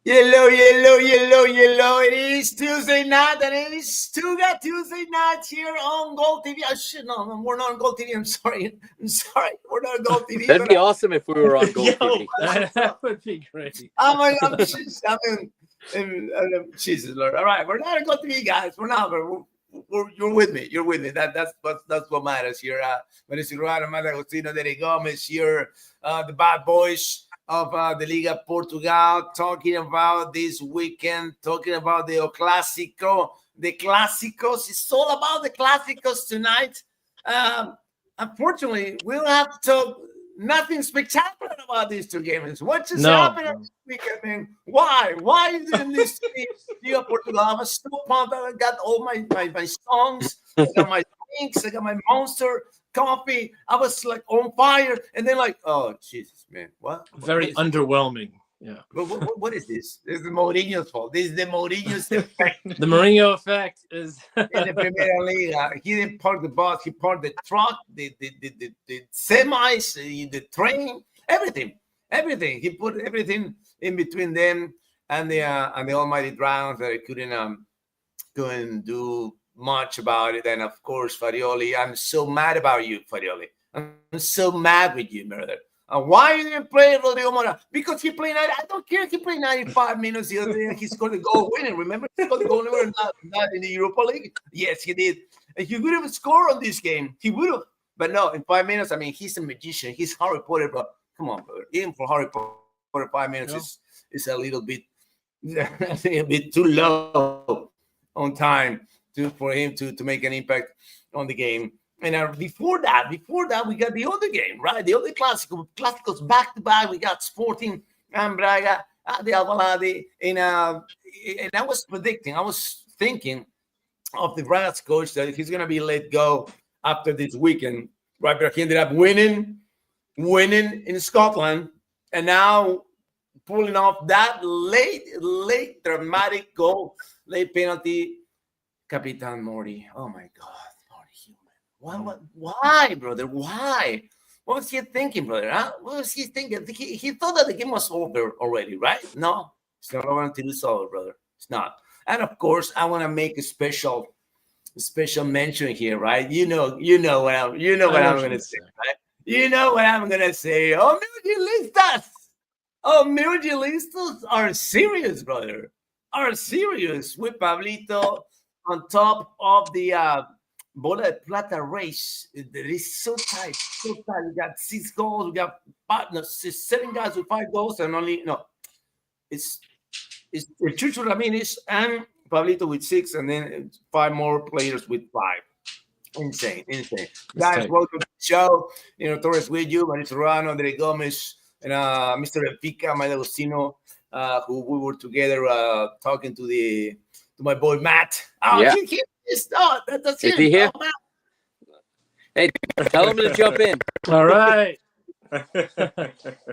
Yellow. It is Tuesday night, and it is Tuga Tuesday night here on Gold TV. Oh, shit, no, we're not on Gold TV. I'm sorry. We're not on Gold TV. That'd be awesome if we were on Gold TV. That would be great. Jesus, Lord. All right, we're not on Gold TV, guys. We're not. You're with me. You're with me. That's what matters here. Agostino de Gomez here, the bad boys of the Liga Portugal, talking about this weekend, talking about the Clásico. The Classicos. It's all about the Classicos tonight. Unfortunately, we'll have to talk nothing spectacular about these two games. What just happened this weekend, man? Why? Why didn't this Liga Portugal? I was so pumped. I got all my songs. I got my drinks. I got my Monster coffee. I was like on fire, and then like, oh Jesus, man, what? Very underwhelming. Yeah. What is this? This is Mourinho's fault. This is the Mourinho's effect. The Mourinho effect is in the Premier League. He didn't park the bus. He parked the truck, the semis, the train, everything. He put everything in between them and the almighty Dragons that he couldn't do much about it. And of course, Farioli, I'm so mad about you, Farioli. I'm so mad with you, brother. Why you didn't play Rodrigo Mora? Because he played. I don't care if he played 95 minutes the other day. He scored the goal winning. Remember, he scored the goal winner, not in the Europa League. Yes, he did. And he would have scored on this game. He would have. But no, in 5 minutes. I mean, he's a magician. He's Harry Potter. But come on, brother. Even for Harry Potter, 5 minutes is a little bit, a bit too low on time for him to make an impact on the game. And before that, we got the other game, right? The other Classicos back-to-back. We got Sporting and Braga at the Alvalade. And I was thinking of the Braga's coach that he's going to be let go after this weekend, right? But he ended up winning in Scotland, and now pulling off that late dramatic goal, late penalty. Capitan Morty. Oh, my God. Why, brother? Why? What was he thinking, brother? Huh? What was he thinking? He thought that the game was over already, right? No, it's not over until it's over, brother. It's not. And of course, I want to make a special mention here, right? You know what I'm going to say, right? You know what I'm going to say. Oh, Murgilistas are serious, brother. Are serious with Pablito on top of the Bola de Plata race. It is so tight. We got 6 goals. We got 7 guys with 5 goals, and it's Chucho Ramirez and Pablito with 6, and then 5 more players with 5. Insane. Guys, welcome to the show. Torres with you, Mauricio Serrano, Andre Gomez, and Mr. Benfica, Mike Agostino, who we were together talking to my boy Matt. Oh, yeah. That's him. Is he here? Hey, tell him to jump in. All right.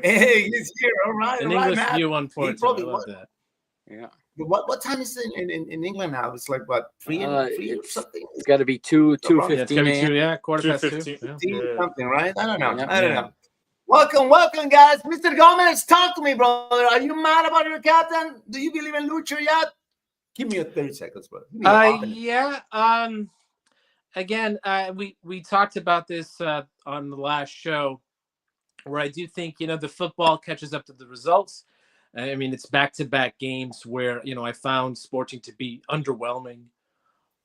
Hey, he's here. All right. In English, view, unfortunately. I love that. Yeah. What time is it in England now? It's like what, 3 or something? It's got to be 2:15. Yeah, quarter past 2. Something, right? I don't know. Welcome, guys. Mr. Gomez, talk to me, brother. Are you mad about your captain? Do you believe in Lucho yet? Give me 30 seconds, brother. Yeah. Again, we talked about this on the last show, where I do think the football catches up to the results. I mean, it's back-to-back games where I found Sporting to be underwhelming.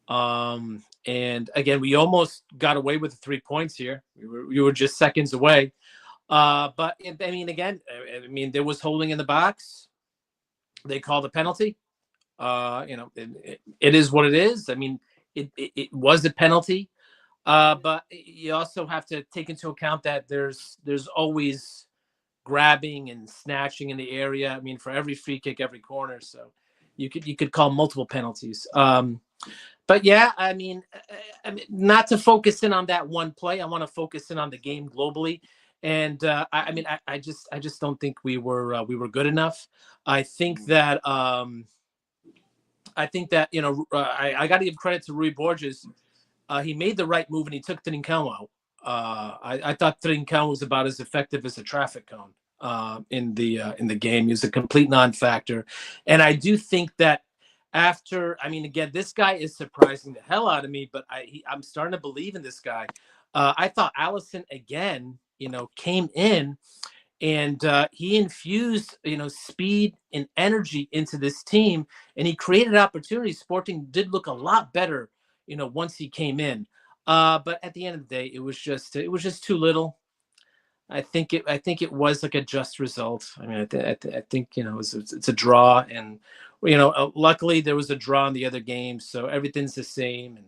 And again, we almost got away with the 3 points here. We were just seconds away. But I mean, again, there was holding in the box. They called a penalty. It is what it is. I mean, it was a penalty, but you also have to take into account that there's always grabbing and snatching in the area. I mean, for every free kick, every corner. So you could call multiple penalties. But yeah, I mean, not to focus in on that one play. I want to focus in on the game globally. And I just don't think we were good enough. I think that. I got to give credit to Rui Borges. He made the right move and he took Trincão out. I thought Trincão was about as effective as a traffic cone. in the game. He was a complete non-factor, and I do think that again, this guy is surprising the hell out of me, but I'm starting to believe in this guy. I thought Allison again, came in and he infused, speed and energy into this team, and he created opportunities. Sporting did look a lot better, once he came in. But at the end of the day, it was just too little. I think it was like a just result. I mean, I think it's a draw, and luckily there was a draw in the other games, so everything's the same.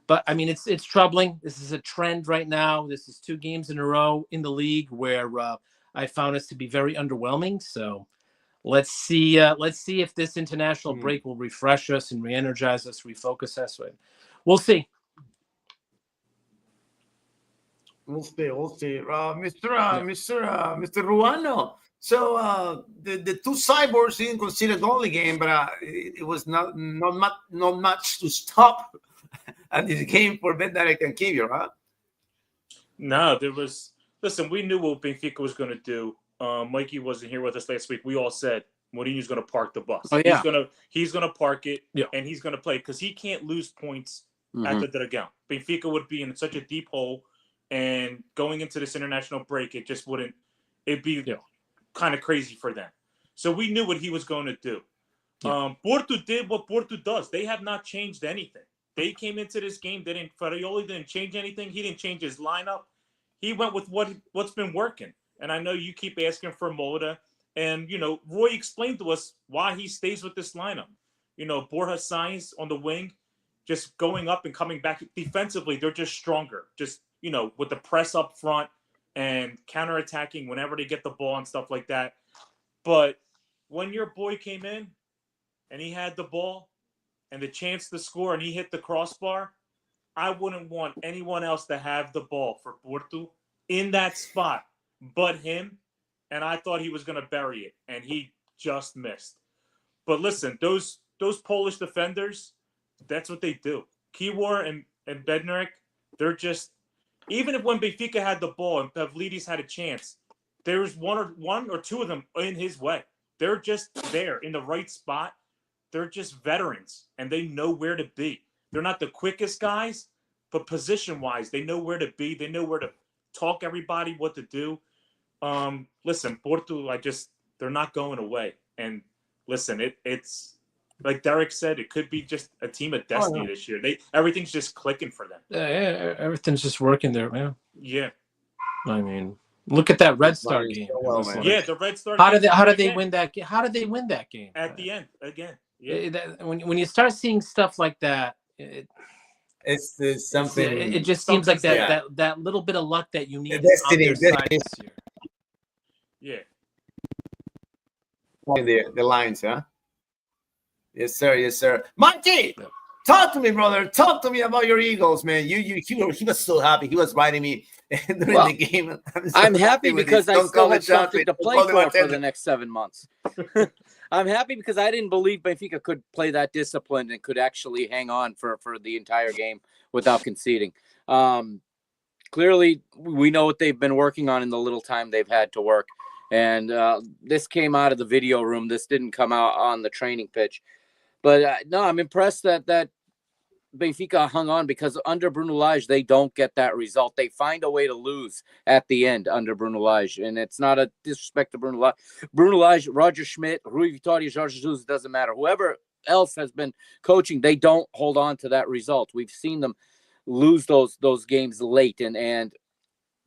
But I mean, it's troubling. This is a trend right now. This is 2 games in a row in the league where I found us to be very underwhelming. So let's see if this international break will refresh us and re-energize us, refocus us. We'll see. We'll see. Mr. Ruano. So the 2 cyborgs didn't consider the only game, but it was not much to stop at this game for Bednarek and Kivio, huh? No, there was. Listen, we knew what Benfica was going to do. Mikey wasn't here with us last week. We all said Mourinho's going to park the bus. Oh, yeah. He's going to park it, yeah. And he's going to play because he can't lose points at the Dragão. Benfica would be in such a deep hole, and going into this international break, it just wouldn't. It'd be kind of crazy for them. So we knew what he was going to do. Yeah. Porto did what Porto does. They have not changed anything. They came into this game. Farioli didn't change anything. He didn't change his lineup. He went with what's been working. And I know you keep asking for Moda. And, Roy explained to us why he stays with this lineup. Borja Sainz on the wing, just going up and coming back. Defensively, they're just stronger. Just, with the press up front and counterattacking whenever they get the ball and stuff like that. But when your boy came in and he had the ball and the chance to score and he hit the crossbar, I wouldn't want anyone else to have the ball for Porto in that spot but him. And I thought he was going to bury it, and he just missed. But listen, those Polish defenders, that's what they do. Kiwor and Bednarek, they're just, even if when Benfica had the ball and Pavlidis had a chance, there was one or two of them in his way. They're just there in the right spot. They're just veterans, and they know where to be. They're not the quickest guys, but position-wise, they know where to be. They know where to talk everybody what to do. Listen, Porto, they're not going away. And listen, it's like Derek said, it could be just a team of destiny this year. Everything's just clicking for them. Yeah, everything's just working there, man. Yeah. I mean, look at that Red Star game. The Red Star. How did they win that game? How did they win that game? At the end, again. Yeah. When you start seeing stuff like that, it's something. It just seems like that little bit of luck that you need destiny, on their side this year. Yeah. The lines, huh? Yes, sir. Monty, talk to me, brother. Talk to me about your Eagles, man. He was so happy. He was writing me during the game. I'm happy because I still have something to play for the next 7 months. I'm happy because I didn't believe Benfica could play that discipline and could actually hang on for the entire game without conceding. Clearly, we know what they've been working on in the little time they've had to work. And this came out of the video room. This didn't come out on the training pitch. But no, I'm impressed that Benfica hung on because under Bruno Lage, they don't get that result. They find a way to lose at the end under Bruno Lage. And it's not a disrespect to Bruno Lage. Bruno Lage, Roger Schmidt, Rui Vitória, Jorge Jesus, doesn't matter. Whoever else has been coaching, they don't hold on to that result. We've seen them lose those games late. And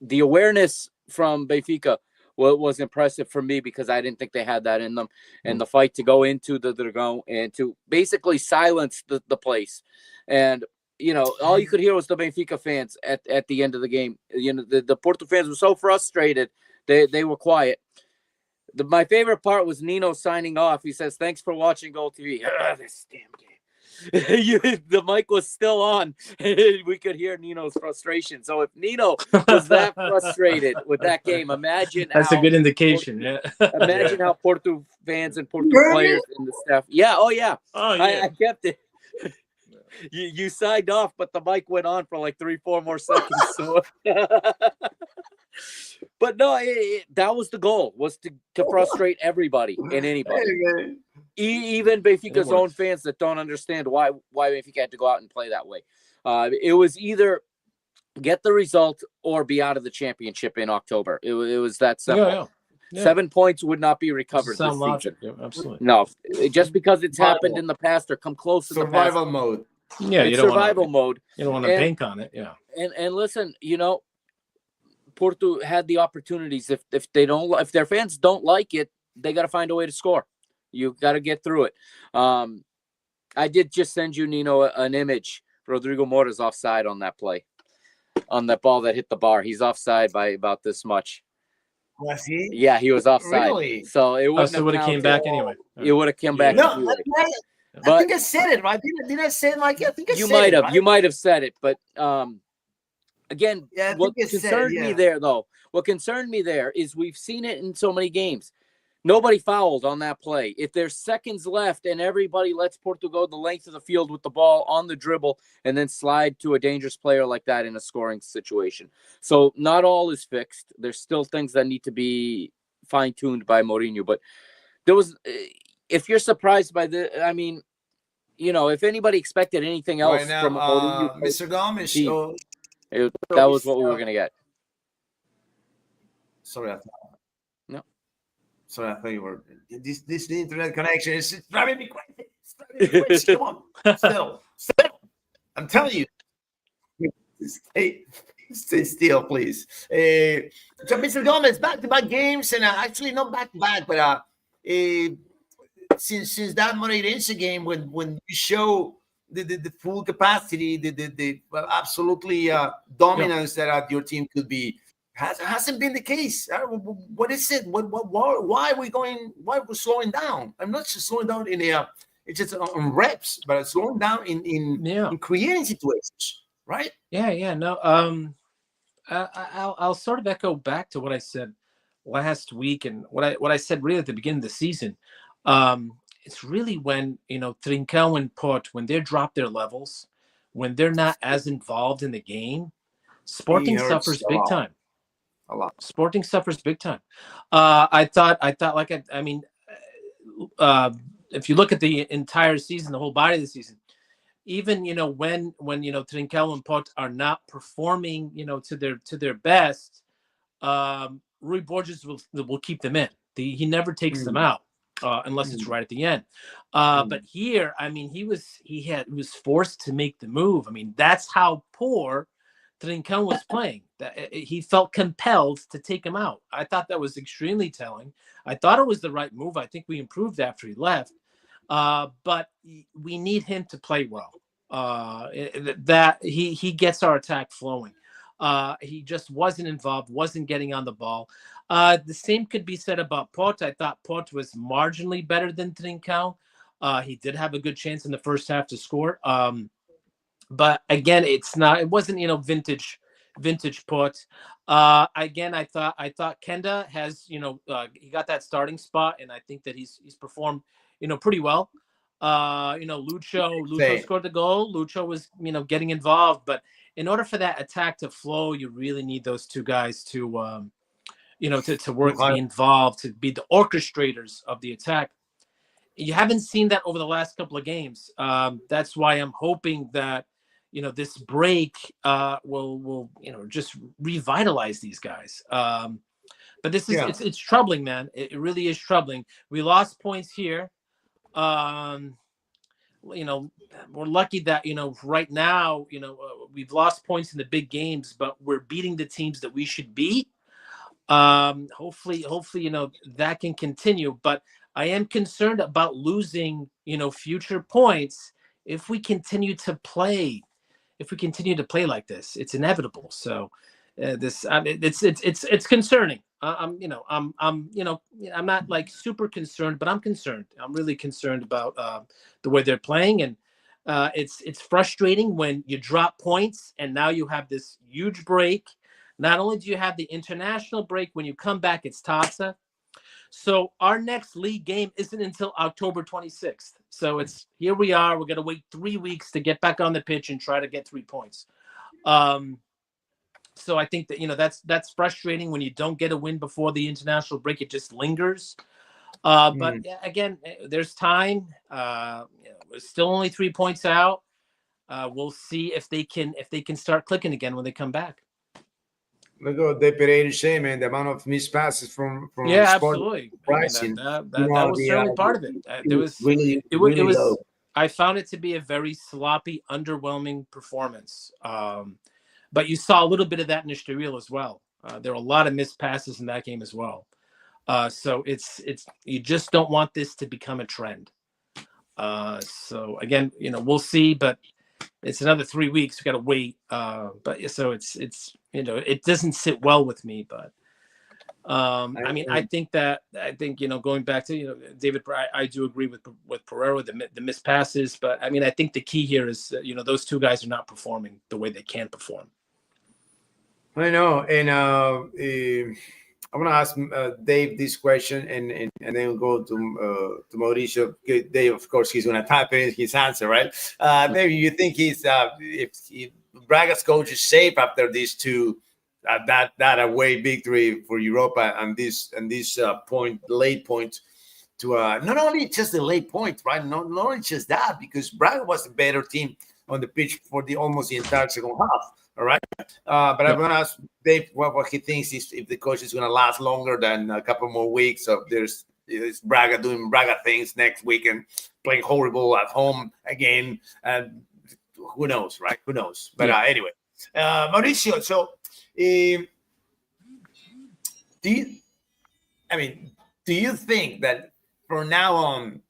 the awareness from Benfica was impressive for me because I didn't think they had that in them. And the fight to go into the Dragão and to basically silence the place. And, all you could hear was the Benfica fans at the end of the game. The Porto fans were so frustrated, they were quiet. My favorite part was Nino signing off. He says, "Thanks for watching Goal TV." This damn game. The mic was still on. We could hear Nino's frustration. So if Nino was that frustrated with that game, imagine that's a good indication. Imagine how Porto fans and Porto players and the staff. Yeah. Oh yeah. I kept it. You signed off, but the mic went on for like 3-4 more seconds. So, But no, that was the goal, was to frustrate everybody and anybody. Even Benfica's own fans that don't understand why Benfica had to go out and play that way. It was either get the result or be out of the championship in October. It was that simple. Yeah. 7 points would not be recovered this season. Yeah, absolutely. No, just because it's happened in the past or come close in the past. Survival mode. Yeah, it's survival mode. You don't want to bank on it. Yeah. And listen, Porto had the opportunities. If their fans don't like it, they got to find a way to score. You got to get through it. I did just send you, Nino, an image. Rodrigo Mora's offside on that play, on that ball that hit the bar. He's offside by about this much. Was he? Yeah, he was offside. Really? So it would have came back anyway. It would have come back. No, anyway. I think I said it right. Did I say it like I think I you said might it, have. right? You might have said it, but again, what concerned me there, though, what concerned me there is we've seen it in so many games. Nobody fouled on that play. If there's seconds left and everybody lets Porto go the length of the field with the ball on the dribble and then slide to a dangerous player like that in a scoring situation. So not all is fixed. There's still things that need to be fine-tuned by Mourinho. But there was, if you're surprised by if anybody expected anything else right now, from Mourinho, Mr. Gomes, that was what we were going to get. Sorry, no. Sorry, I thought you were. This internet connection is driving me crazy. It's driving me crazy. Come on, still. I'm telling you. Stay still, please. So, Mr. Gomez, back-to-back games, and actually not back-to-back, but since that Moreirense game, when you show the full capacity, the absolutely dominance that your team could be. Hasn't been the case. What is it? Why are we going? Why are we slowing down? I'm not just slowing down it's just on reps, but slowing down in creating situations, right? Yeah. No. I'll sort of echo back to what I said last week and what I said really at the beginning of the season. It's really when Trincão and Port, when they drop their levels, when they're not as involved in the game, Sporting suffers big time. A lot. Sporting suffers big time. I thought if you look at the entire season, the whole body of the season, even when Trincão and Port are not performing to their best, Rui Borges will keep them in. He never takes them out unless it's right at the end. But here, he was forced to make the move. That's how poor Trincão was playing. That he felt compelled to take him out. I thought that was extremely telling. I thought it was the right move. I think we improved after he left. But we need him to play well. That he gets our attack flowing. He just wasn't involved, wasn't getting on the ball. The same could be said about Port. I thought Port was marginally better than Trincão. He did have a good chance in the first half to score. But again, it wasn't vintage Port. Again, I thought Kenda has he got that starting spot, and I think that he's performed pretty well. Lucho scored the goal. Lucho was getting involved, but in order for that attack to flow, you really need those two guys to work, to be involved, to be the orchestrators of the attack. You haven't seen that over the last couple of games. That's why I'm hoping that this break will just revitalize these guys. But this is it's troubling, man. It really is troubling. We lost points here. We're lucky that right now we've lost points in the big games, but we're beating the teams that we should beat. Hopefully that can continue. But I am concerned about losing future points if we continue to play. If we continue to play like this, it's inevitable. So it's concerning. I'm not like super concerned, but I'm concerned. I'm really concerned about the way they're playing, and it's frustrating when you drop points and now you have this huge break. Not only do you have the international break, when you come back, it's Taça. So our next league game isn't until October 26th. So here we are. We're going to wait 3 weeks to get back on the pitch and try to get 3 points. So I think that that's frustrating when you don't get a win before the international break. It just lingers. But again, there's time. We're still only 3 points out. We'll see if they can start clicking again when they come back. Look at the Pereira shame and the amount of missed passes from Yeah, Sport absolutely. pricing. That was certainly part of it. There was really it really was. low. I found it to be a very sloppy, underwhelming performance. But you saw a little bit of that in Estoril as well. There were a lot of missed passes in that game as well. So it's you just don't want this to become a trend. So again, we'll see, but it's another 3 weeks. We got to wait. But so it's it doesn't sit well with me. But I think going back to David, I do agree with Pereira, the missed passes. But I think the key here is those two guys are not performing the way they can perform. I know, and I'm gonna ask Dave this question, and then we'll go to Mauricio. Dave, of course, he's gonna type in his answer, right? Dave, you think he's if Braga's coach is safe after these two that away victory for Europa and this late point to not only just the late point, right? Not only just that, because Braga was a better team on the pitch for almost the entire second half. All right. But I'm going to ask Dave what he thinks if the coach is going to last longer than a couple more weeks. So there's Braga doing Braga things next week and playing horrible at home again. And who knows, right? Who knows? But anyway, Mauricio, so do you think that from now on,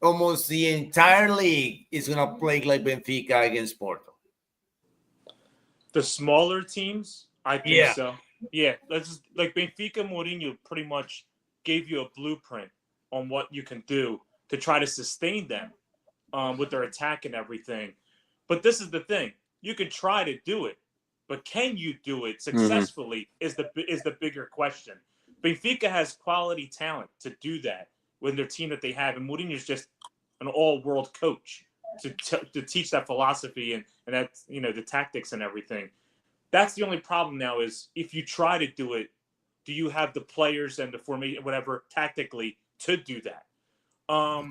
almost the entire league is going to play like Benfica against Porto? The smaller teams, I think so. Yeah, that's like Benfica. Mourinho pretty much gave you a blueprint on what you can do to try to sustain them with their attack and everything. But this is the thing: you can try to do it, but can you do it successfully? Is the bigger question. Benfica has quality talent to do that with their team that they have, and Mourinho's just an all-world coach to teach that philosophy and that the tactics and everything. That's the only problem now is if you try to do it, do you have the players and the formation, whatever, tactically to do that? But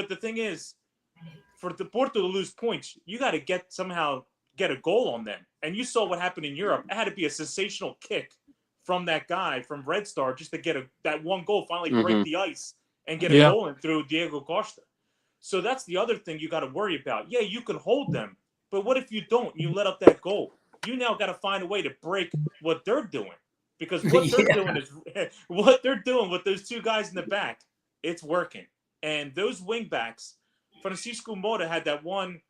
the thing is, for the Porto to lose points, you got to somehow get a goal on them. And you saw what happened in Europe. It had to be a sensational kick from that guy from Red Star just to get that one goal, finally break the ice and get a goal in through Diego Costa. So that's the other thing you got to worry about. Yeah, you can hold them, but what if you don't? You let up that goal. You now got to find a way to break what they're doing, because what they're doing is what they're doing with those two guys in the back. It's working, and those wing backs, Francisco Mota had that one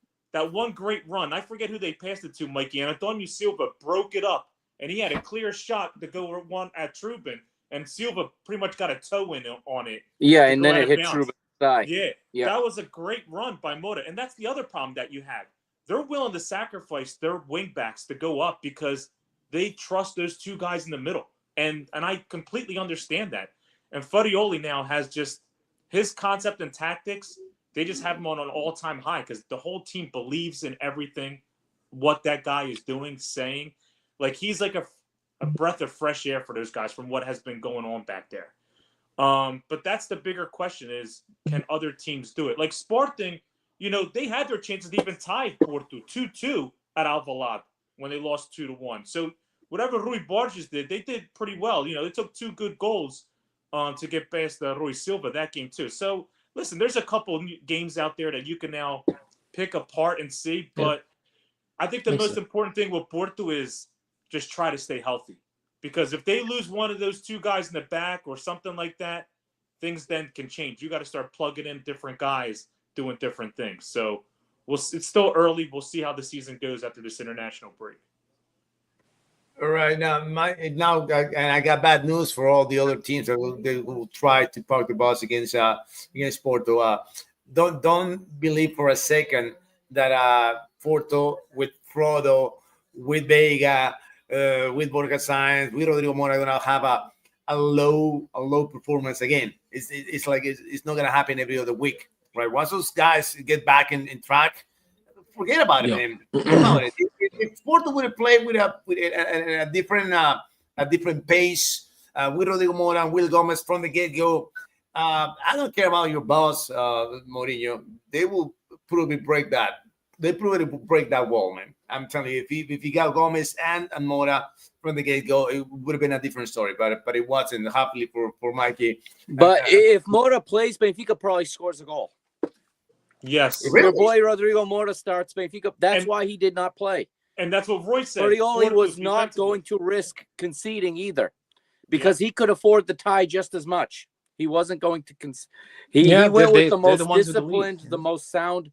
great run. I forget who they passed it to, Mikey, and Antonio Silva broke it up, and he had a clear shot to go one at Trubin, and Silva pretty much got a toe in on it. Yeah, and then it hit Trubin. Yeah, that was a great run by Mota. And that's the other problem that you have. They're willing to sacrifice their wingbacks to go up because they trust those two guys in the middle. And I completely understand that. And Farioli now has just his concept and tactics. They just have him on an all-time high because the whole team believes in everything, what that guy is doing, saying. Like, he's like a breath of fresh air for those guys from what has been going on back there. But that's the bigger question is, can other teams do it? Like Sporting, they had their chances to even tie Porto 2-2 at Alvalade when they lost 2-1. So whatever Rui Borges did, they did pretty well. They took 2 good goals to get past Rui Silva that game too. So listen, there's a couple games out there that you can now pick apart and see. But I think the most important thing with Porto is just try to stay healthy. Because if they lose one of those two guys in the back or something like that, things then can change. You got to start plugging in different guys doing different things. So it's still early. We'll see how the season goes after this international break. All right, and I got bad news for all the other teams that will try to park the bus against Porto. Don't believe for a second that Porto with Frodo, with Vega, with Borja Sainz, with Rodrigo Mora are gonna have a low performance again. It's like it's not gonna happen every other week, right? Once those guys get back in track, forget about it, man. Forget about it. if Porto would have played with a different pace, with Rodrigo Mora and Will Gomez from the get-go, I don't care about your boss, Mourinho. They will probably break that. They probably break that wall, man. I'm telling you, if he got Gomez and Mora from the get-go, it would have been a different story. But it wasn't. Happily for Mikey. But if Mora plays, Benfica probably scores a goal. Yes. Really? Your boy Rodrigo Mora starts Benfica. That's why he did not play. And that's what Roy said. Orioli was not going to risk conceding either, because he could afford the tie just as much. He wasn't going to he went with the most disciplined, the most sound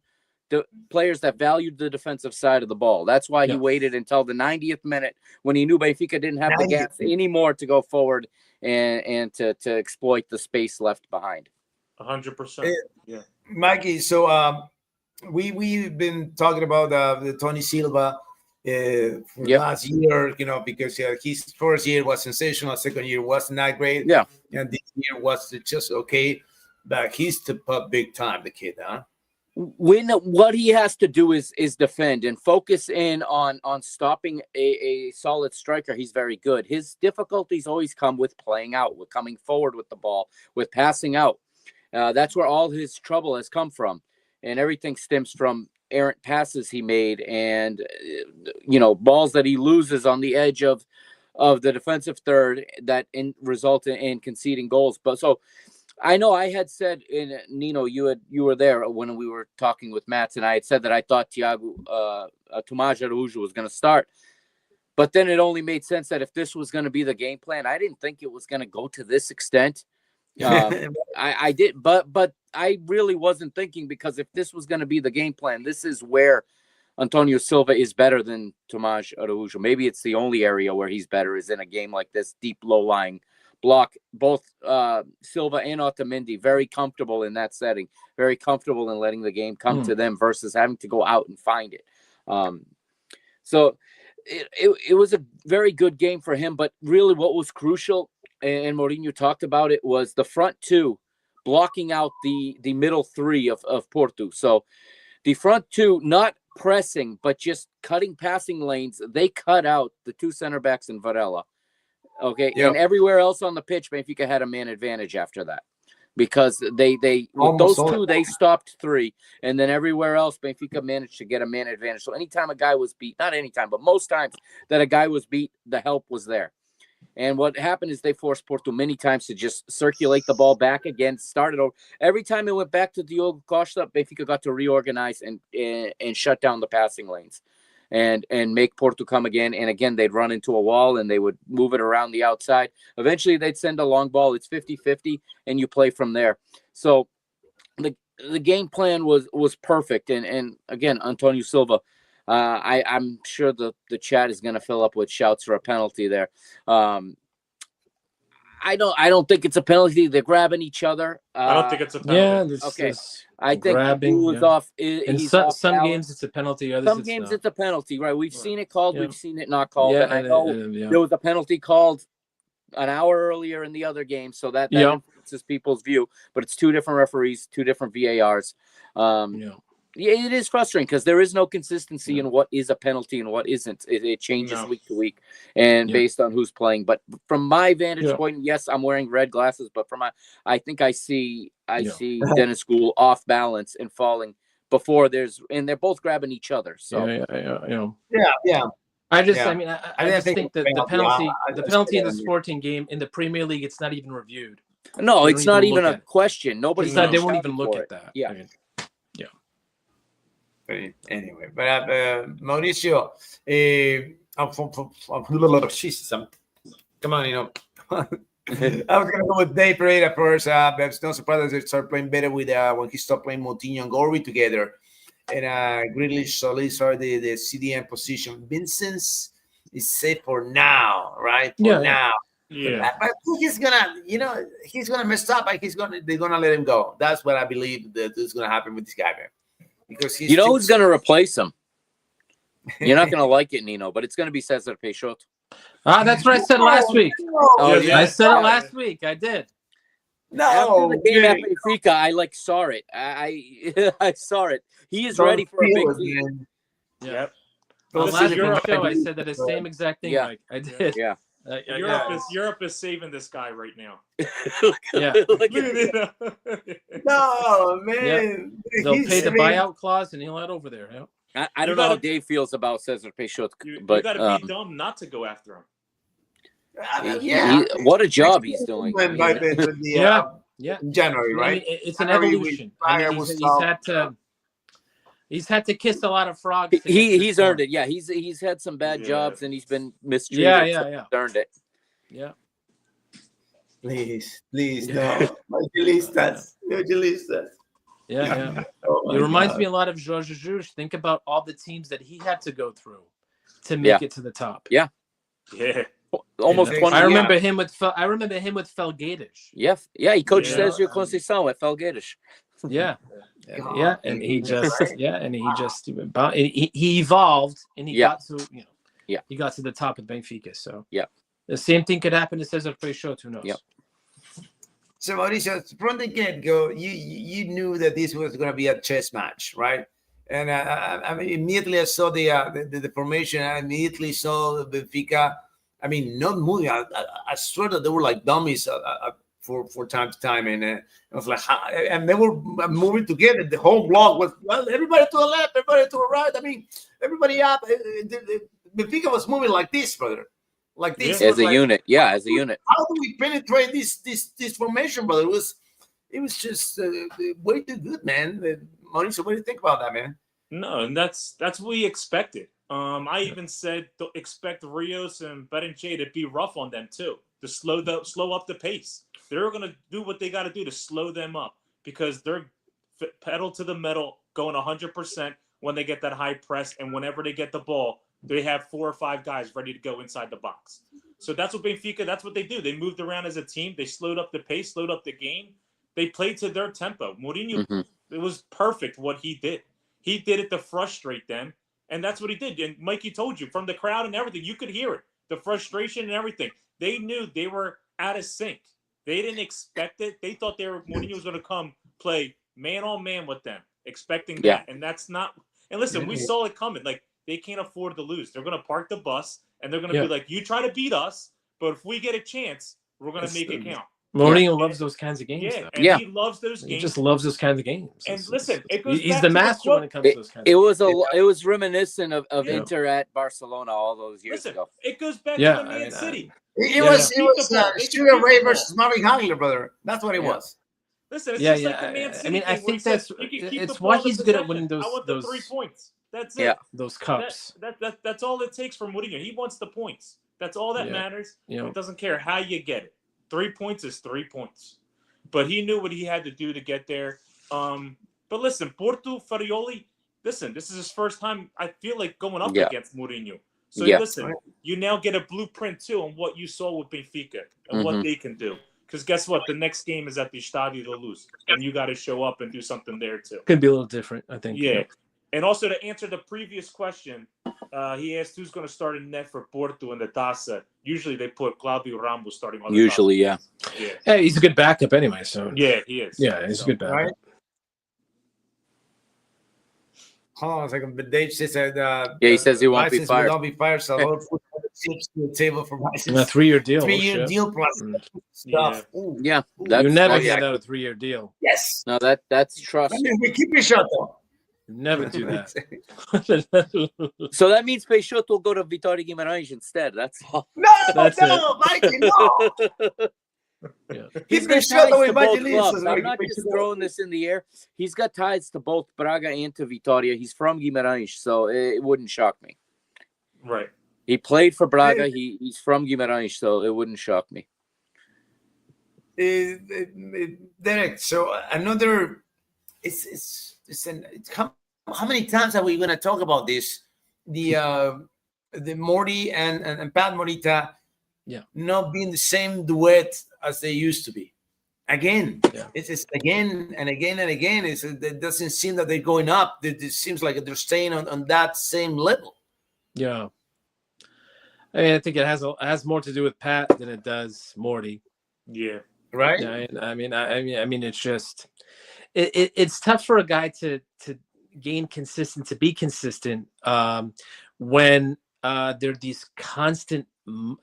players that valued the defensive side of the ball. That's why he waited until the 90th minute when he knew Benfica didn't have the gas anymore to go forward and to exploit the space left behind. 100%. Yeah. Mikey, so we've been talking about the Tony Silva for last year, because his first year was sensational, second year was not great, and this year was just okay, but he's stepped up big time, the kid, huh? What he has to do is defend and focus in on stopping a solid striker. He's very good. His difficulties always come with playing out, with coming forward with the ball, with passing out. That's where all his trouble has come from, and everything stems from errant passes he made and balls that he loses on the edge of the defensive third that result in conceding goals. But so I know I had said, Nino, you were there when we were talking with Mats, and I had said that I thought Tomás Araújo was going to start. But then it only made sense that if this was going to be the game plan, I didn't think it was going to go to this extent. I did, but I really wasn't thinking, because if this was going to be the game plan, this is where Antonio Silva is better than Tomás Araújo. Maybe it's the only area where he's better is in a game like this, deep, low-lying block. Both Silva and Otamendi very comfortable in that setting, very comfortable in letting the game come to them versus having to go out and find it. So it was a very good game for him, but really what was crucial, and Mourinho talked about it, was the front two blocking out the middle three of Porto. So the front two not pressing, but just cutting passing lanes. They cut out the two center backs in Varela. Okay. Yep. And everywhere else on the pitch, Benfica had a man advantage after that, because they with those two, they stopped three. And then everywhere else, Benfica managed to get a man advantage. So anytime a guy was beat, not anytime, but most times that a guy was beat, the help was there. And what happened is they forced Porto many times to just circulate the ball back again, started over. Every time it went back to Diogo Costa, Benfica got to reorganize and shut down the passing lanes and make Porto come again. And again, they'd run into a wall and they would move it around the outside. Eventually, they'd send a long ball. It's 50-50, and you play from there. So the game plan was perfect. And again, Antonio Silva, I'm sure the chat is going to fill up with shouts for a penalty there. I don't think it's a penalty. They're grabbing each other. I don't think it's a penalty. Yeah, okay. I think grabbing was off. In some games it's a penalty. Others some games it's a penalty, right? We've seen it called. We've seen it not called. Yeah, and I know there was a penalty called an hour earlier in the other game, so that influences people's view. But it's two different referees, two different VARs. It is frustrating because there is no consistency in what is a penalty and what isn't. It changes week to week and based on who's playing. But from my vantage point, yes, I'm wearing red glasses. But I think I see Dennis Gould off balance and falling before and they're both grabbing each other. So yeah. I just think that the penalty in the Sporting game in the Premier League, it's not even reviewed. No, it's not even a question. Nobody. They won't even look at that. Yeah. Anyway, but Mauricio, come on, I was gonna go with Dave Pereira first. But it's no surprise that they start playing better with when he stopped playing Moutinho and Gorby together, and Grealish, Solis are the CDM position. Vincent's is safe for now, right? Now. Yeah. But he's gonna mess up. Like they're gonna let him go. That's what I believe that is gonna happen with this guy, man. Because who's going to replace him? You're not going to like it, Nino, but it's going to be Cesar Peixoto. That's what I said last week. I said it last week. I did. No, after the game at Benfica, I saw it. I saw it. He is ready for a big team. Yep. On Those last Europe- week's show, I said that the same exact thing, Yeah. Mike. I did. Yeah. Europe is saving this guy right now. Yeah. Look Look at at it. No, man. They'll He's pay the saving- buyout clause, and he'll head over there. Yeah. I don't know how Dave feels about Cesar Peixoto, You but got to be dumb not to go after him. what a job he's doing. Went by the, Yeah. in January, I right? mean, it's an January evolution. with I mean, Fire he's was he's had to kiss a lot of frogs. to get He's this earned far. it. Yeah, he's had some bad Yeah. jobs and he's been mistreated. Yeah. He's earned it. Yeah. Please, no. Evangelistas. Yeah. Oh my It reminds God. me a lot of Jorge Jesus. Think about all the teams that he had to go through to make it to the top. Yeah. Yeah. Almost Yeah. 20 I years. remember him with Felgadish. Yeah, he coached Yeah. Sergio Conceição at Felgueiras. Yeah. God. Yeah, and he just he evolved and he got to he got to the top of Benfica. So the same thing could happen to Cesar Peixoto. Who knows? Yep. So Mauricio, from the get-go, you knew that this was going to be a chess match, right? And I mean, immediately I saw the formation. I immediately saw Benfica. I mean, not moving. I swear that they were like dummies for time to time, and I was like, and they were moving together. The whole block was everybody to the left, everybody to the right. I mean, everybody up. Benfica was moving like this, brother, like this As a unit. Yeah, as a unit. How do we penetrate this formation, brother? It was just way too good, man. Mauricio, what do you think about that, man? No, and that's what we expected. I even said to expect Rios and Berenche to be rough on them too, to slow up the pace. They're going to do what they got to do to slow them up because they're pedal to the metal, going 100% when they get that high press, and whenever they get the ball, they have 4 or 5 guys ready to go inside the box. So that's what Benfica, that's what they do. They moved around as a team. They slowed up the pace, slowed up the game. They played to their tempo. Mourinho, It was perfect what he did. He did it to frustrate them, and that's what he did. And Mikey told you, from the crowd and everything, you could hear it, the frustration and everything. They knew they were out of sync. They didn't expect it. They thought Mourinho was going to come play man-on-man with them, expecting that. And that's not – and listen, we saw it coming. Like, they can't afford to lose. They're going to park the bus, and they're going to be like, you try to beat us, but if we get a chance, we're going to make it count. Mourinho loves those kinds of games. He loves those games. He just loves those kinds of games. And listen, he's the master when it comes to those kinds of games. It was reminiscent of Inter at Barcelona all those years ago. It goes back to the Man City. It was Sugar Ray versus Marvin Hagler, brother. That's what it was. Listen, it's just like the Man City. I mean, I think it's why he's good at winning those. I want the 3 points. That's it. Yeah. Those cups. That's all it takes from Mourinho. He wants the points. That's all that matters. It doesn't care how you get it. 3 points is 3 points. But he knew what he had to do to get there. But listen, Porto Farioli, listen, this is his first time, I feel like, going up against Mourinho. So listen, you now get a blueprint too on what you saw with Benfica and what they can do. Because guess what? The next game is at the Estádio da Luz, and you got to show up and do something there too. Could be a little different, I think. Yeah. And also to answer the previous question, he asked who's going to start in net for Porto and the Taça. Usually they put Claudio Ramos starting on the Usually, Taça. yeah. Hey, he's a good backup anyway, so. Yeah, he is. Yeah, he's a good backup. Right? Hold on a second. But Dave said he says he won't be License fired. will not be fired, so I'll put chips to the table for license. A 3-year deal. 3-year deal plus stuff. Ooh. Yeah. You never that's- get out a 3-year deal. Yes. No, that's trust. I mean, we keep it short though. You never do that. So that means Peixoto will go to Vitória Guimarães instead. That's all. No, That's Mikey, no. He's Keep got it short ties though, to both Evangelistas. clubs. I'm not just throwing this in the air. He's got ties to both Braga and to Vitória. He's from Guimarães, so it wouldn't shock me. Right. He played for Braga. He's from Guimarães, so it wouldn't shock me. Derek, so another, how many times are we going to talk about this? The Morty and Pat Morita not being the same duet as they used to be. Again, it's again and again and again. It doesn't seem that they're going up. It seems like they're staying on that same level. Yeah. I mean, I think it has more to do with Pat than it does Morty. Yeah. Right. Yeah, I mean, it's just it's tough for a guy to gain to be consistent when there are these constant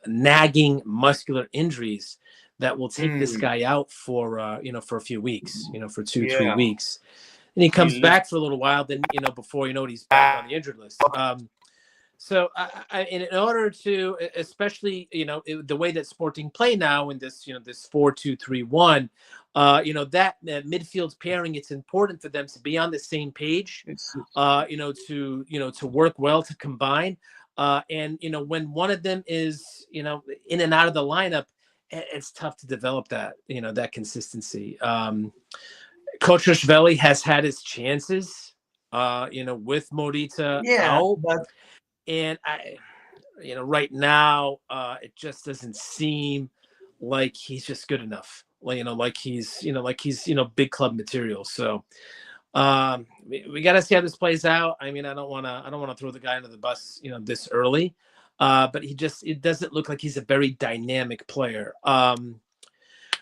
nagging muscular injuries that will take this guy out for for a few weeks, for 2-3 weeks, and he comes back for a little while. Then before you know it, he's back on the injured list. So in order to, especially the way that Sporting play now in this this 4-2-3-1, that midfield pairing, it's important for them to be on the same page, to work well, to combine, and when one of them is in and out of the lineup, it's tough to develop that that consistency. Kotrashvili has had his chances, with Morita out. But And right now, it just doesn't seem like he's just good enough. Like he's big club material. So we got to see how this plays out. I mean, I don't want to throw the guy under the bus, this early. But it doesn't look like he's a very dynamic player.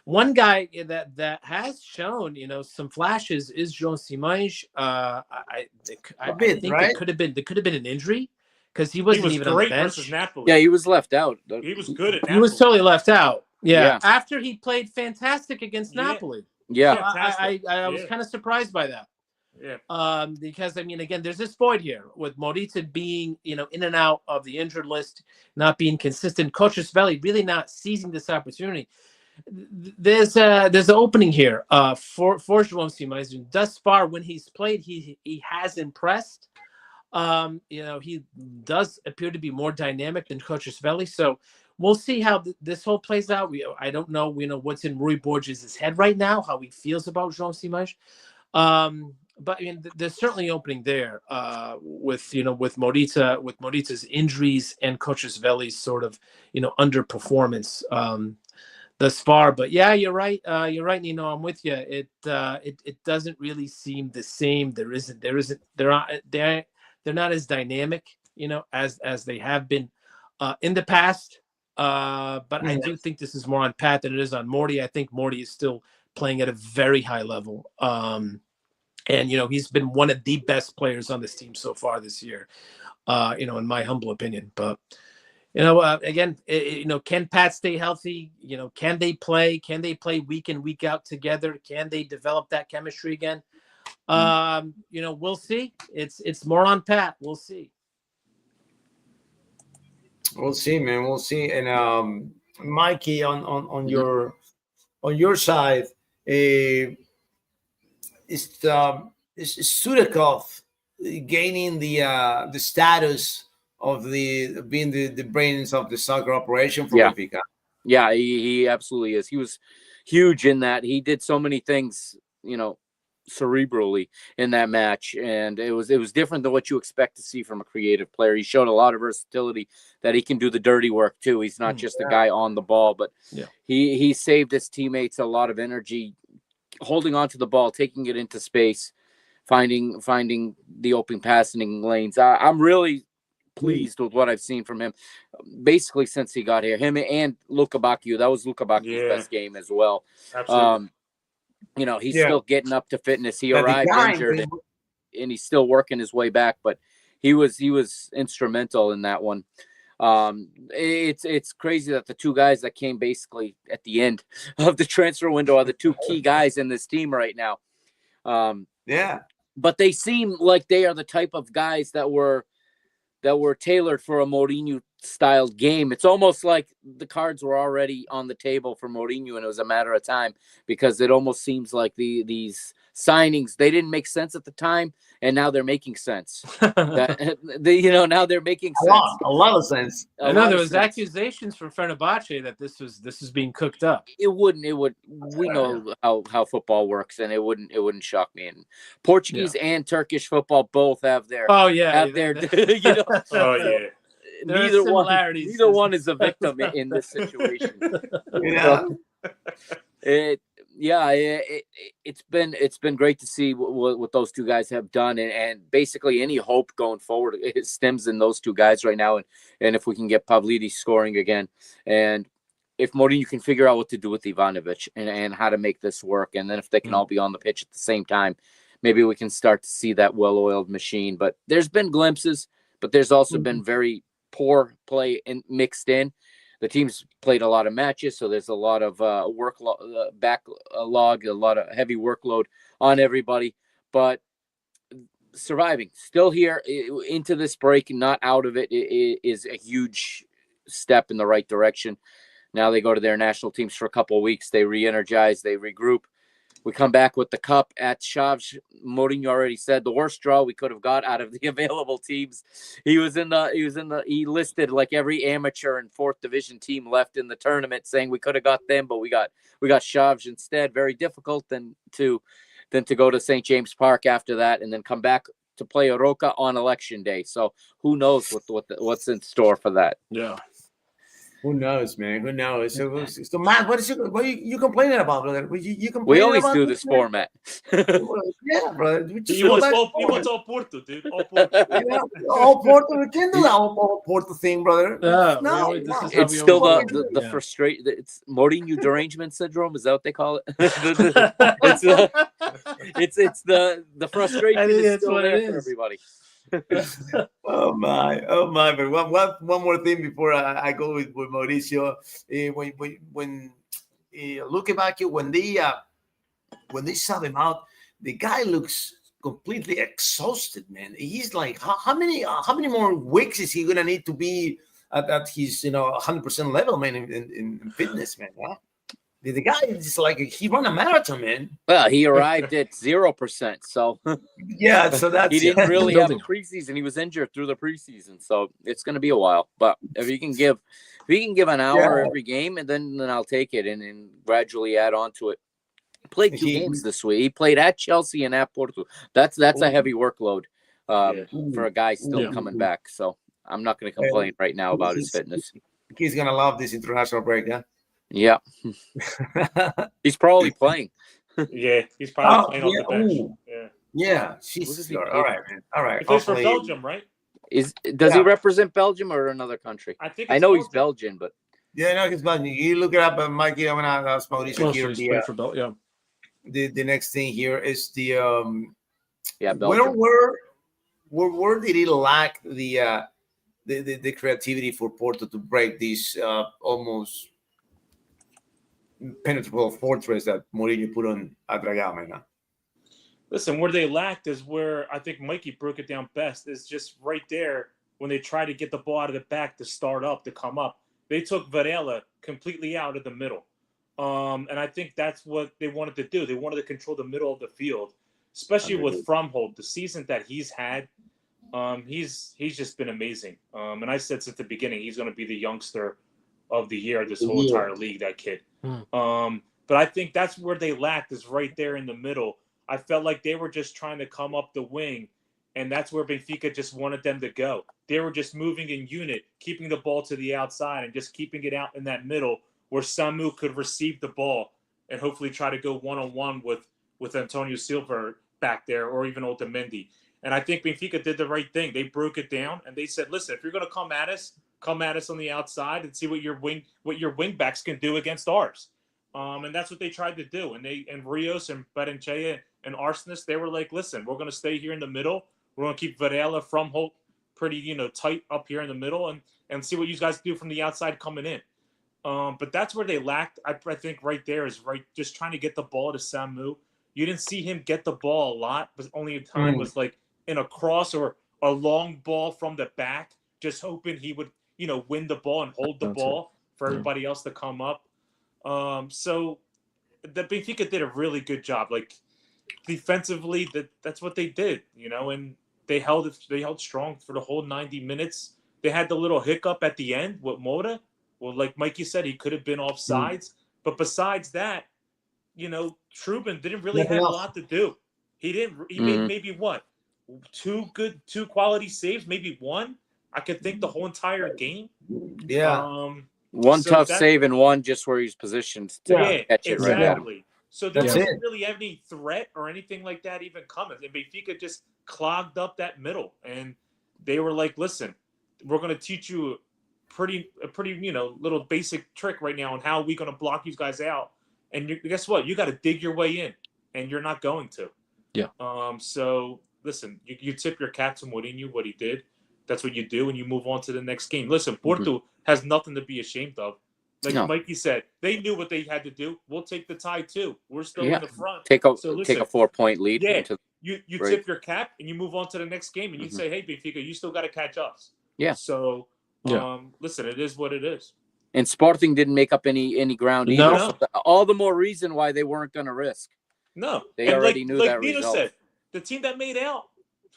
One guy that has shown, some flashes is João Simões. I think right? it could have been an injury, because he wasn't even on the bench. Versus Napoli. Yeah, he was left out. He was good at Napoli. He was totally left out. Yeah. After he played fantastic against Napoli. Yeah. I was kind of surprised by that. Yeah. Because again, there's this void here with Morita being, in and out of the injured list, not being consistent. Kotrashvili really not seizing this opportunity. There's an opening here for João Simões. Thus far, when he's played, he has impressed. He does appear to be more dynamic than Kotrashvili. So we'll see how this whole plays out. I don't know, what's in Rui Borges' head right now, how he feels about João Simões. But there's certainly opening there with Morita's injuries and Kotrashvili's sort of underperformance thus far. But yeah, you're right. Nino, I'm with you. It doesn't really seem the same. They're not as dynamic, as they have been in the past. But I do think this is more on Pat than it is on Morty. I think Morty is still playing at a very high level. And he's been one of the best players on this team so far this year, in my humble opinion. But again, can Pat stay healthy? Can they play? Can they play week in, week out together? Can they develop that chemistry again? We'll see. It's more on Pat. We'll see. We'll see, man. We'll see. And Mikey, on your side, is Sudakov gaining the status of being the brains of the soccer operation for Benfica? Yeah, he absolutely is. He was huge in that. He did so many things, cerebrally in that match, and it was different than what you expect to see from a creative player. He showed a lot of versatility, that he can do the dirty work too. He's not just a guy on the ball, but he saved his teammates a lot of energy, holding on to the ball, taking it into space, finding the open passing lanes. I'm really pleased with what I've seen from him, basically since he got here. Him and Luka Bakiu. That was Luka Bakiu's best game as well. Absolutely. He's still getting up to fitness. He arrived injured, and he's still working his way back, but he was instrumental in that one. It's crazy that the two guys that came basically at the end of the transfer window are the two key guys in this team right now. But they seem like they are the type of guys that were tailored for a Mourinho-styled game. It's almost like the cards were already on the table for Mourinho, and it was a matter of time, because it almost seems like these signings, they didn't make sense at the time, and now they're making sense. Now they're making sense. A lot of sense. I know there was accusations from Fenerbahce that this was being cooked up. It would. We know how football works, and it wouldn't shock me. And Portuguese and Turkish football both have their. Oh yeah. Oh yeah. Neither one is a victim in this situation. It's been great to see what those two guys have done, and basically any hope going forward, it stems in those two guys right now, and if we can get Pavlidis scoring again, and if Mourinho can figure out what to do with Ivanovic and how to make this work, and then if they can all be on the pitch at the same time, maybe we can start to see that well-oiled machine. But there's been glimpses. but there's also been very poor play mixed in. The teams played a lot of matches, so there's a lot of backlog, a lot of heavy workload on everybody. But surviving, still here into this break, not out of it, is a huge step in the right direction. Now they go to their national teams for a couple of weeks. They re-energize, they regroup. We come back with the cup at Chaves. Mourinho already said the worst draw we could have got out of the available teams. He listed like every amateur and fourth division team left in the tournament, saying we could have got them, but we got Chaves instead. Very difficult than to go to St. James Park after that, and then come back to play Oroca on election day. So who knows what's in store for that? Yeah. Who knows, man? Who knows? So Matt, what are you complaining about, brother? You We always do this format. Yeah, brother. He wants all Porto, dude. All Porto. Yeah, all Porto. We can do that all Porto thing, brother. No, It's still the frustrate. It's Mourinho derangement syndrome. Is that what they call it? It's the frustration is still there for everybody. Oh my! But one more thing before I go with Mauricio. When looking back, when they sub him out, the guy looks completely exhausted, man. He's like, how many more weeks is he gonna need to be at his 100% level, man, in fitness, man? Huh? The guy is just like he ran a marathon, man. Well, he arrived at 0%, so yeah. So that's he didn't really have a preseason. He was injured through the preseason, so it's going to be a while. But if he can give an hour every game, and then I'll take it and gradually add on to it. Played 2 games this week. He played at Chelsea and at Porto. That's a heavy workload for a guy still coming back. So I'm not going to complain right now about his fitness. He's going to love this international break, huh? Yeah. He's probably playing. Yeah, he's probably playing off the bench. Yeah. She's all right, man. All right. He plays for Belgium, right? Does he represent Belgium or another country? I know he's Belgian, but he's Belgian. You look it up, Mikey. I'm gonna ask Mauricio here. The next thing here is the Belgium. Where did he lack the creativity for Porto to break this almost penetrable fortress that Mourinho put on Adragame? Listen, where they lacked is where I think Mikey broke it down best, is just right there when they try to get the ball out of the back to start up, to come up. They took Varela completely out of the middle. And I think that's what they wanted to do. They wanted to control the middle of the field, especially with Fromhold. The season that he's had, he's just been amazing. And I said since the beginning, he's going to be the youngster of the year, this whole entire league, that kid. But I think that's where they lacked, is right there in the middle. I felt like they were just trying to come up the wing, and that's where Benfica just wanted them to go. They were just moving in unit, keeping the ball to the outside and just keeping it out in that middle where Samu could receive the ball and hopefully try to go one-on-one with Antonio Silva back there, or even Otamendi. And I think Benfica did the right thing. They broke it down, and they said, listen, if you're going to come at us on the outside and see what your wing backs can do against ours. And that's what they tried to do. And Rios and Berenchea and Arsenis, they were like, listen, we're going to stay here in the middle. We're going to keep Varela from Holt pretty, tight up here in the middle and see what you guys do from the outside coming in. But that's where they lacked. I think right there is just trying to get the ball to Samu. You didn't see him get the ball a lot, but only a time was like in a cross or a long ball from the back, just hoping he would, win the ball and hold the ball for everybody else to come up. So the Benfica did a really good job. Like defensively, that's what they did, and they held strong for the whole 90 minutes. They had the little hiccup at the end with Moura. Well, like Mikey said, he could have been off sides. But besides that, Trubin didn't really have a lot to do. He made maybe two quality saves, maybe one. I could think the whole entire game. Yeah. One tough save and one just where he's positioned to catch it right out. So there wasn't really any threat or anything like that even coming. And Benfica just clogged up that middle. And they were like, listen, we're going to teach you a pretty little basic trick right now on how we're going to block you guys out. And guess what? You got to dig your way in, and you're not going to. Yeah. So listen, you tip your cap to Mourinho, what he did. That's what you do, and you move on to the next game. Listen, Porto has nothing to be ashamed of. Like Mikey said, they knew what they had to do. We'll take the tie too. We're still in the front. Take a so listen, take a 4-point lead. Yeah, into you tip your cap and you move on to the next game, and you say, "Hey, Benfica, you still got to catch us." Yeah. So, listen, it is what it is. And Sporting didn't make up any ground either. No. So all the more reason why they weren't going to risk. No, They already knew that Nino result. said, the team that made out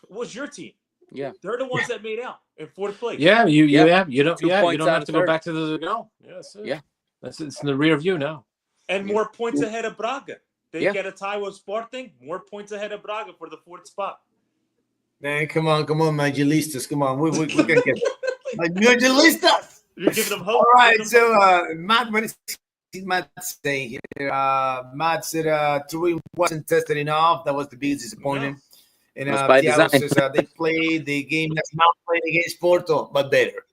was your team. Yeah, they're the ones that made out in fourth place. Yeah, you don't 2 points have out to of go third. back to the no. Yes, Yeah. It's in the rear view now. And more points ahead of Braga. They get a tie with Sporting, more points ahead of Braga for the fourth spot. Man, come on, my Gilistas. Come on. We can get my Gilistas. You're giving them hope. All right, so Matt, what is Matt saying here? Matt said Turin wasn't tested enough. That was the biggest disappointment. And Thiago says they played the game that's not played against Porto, but better.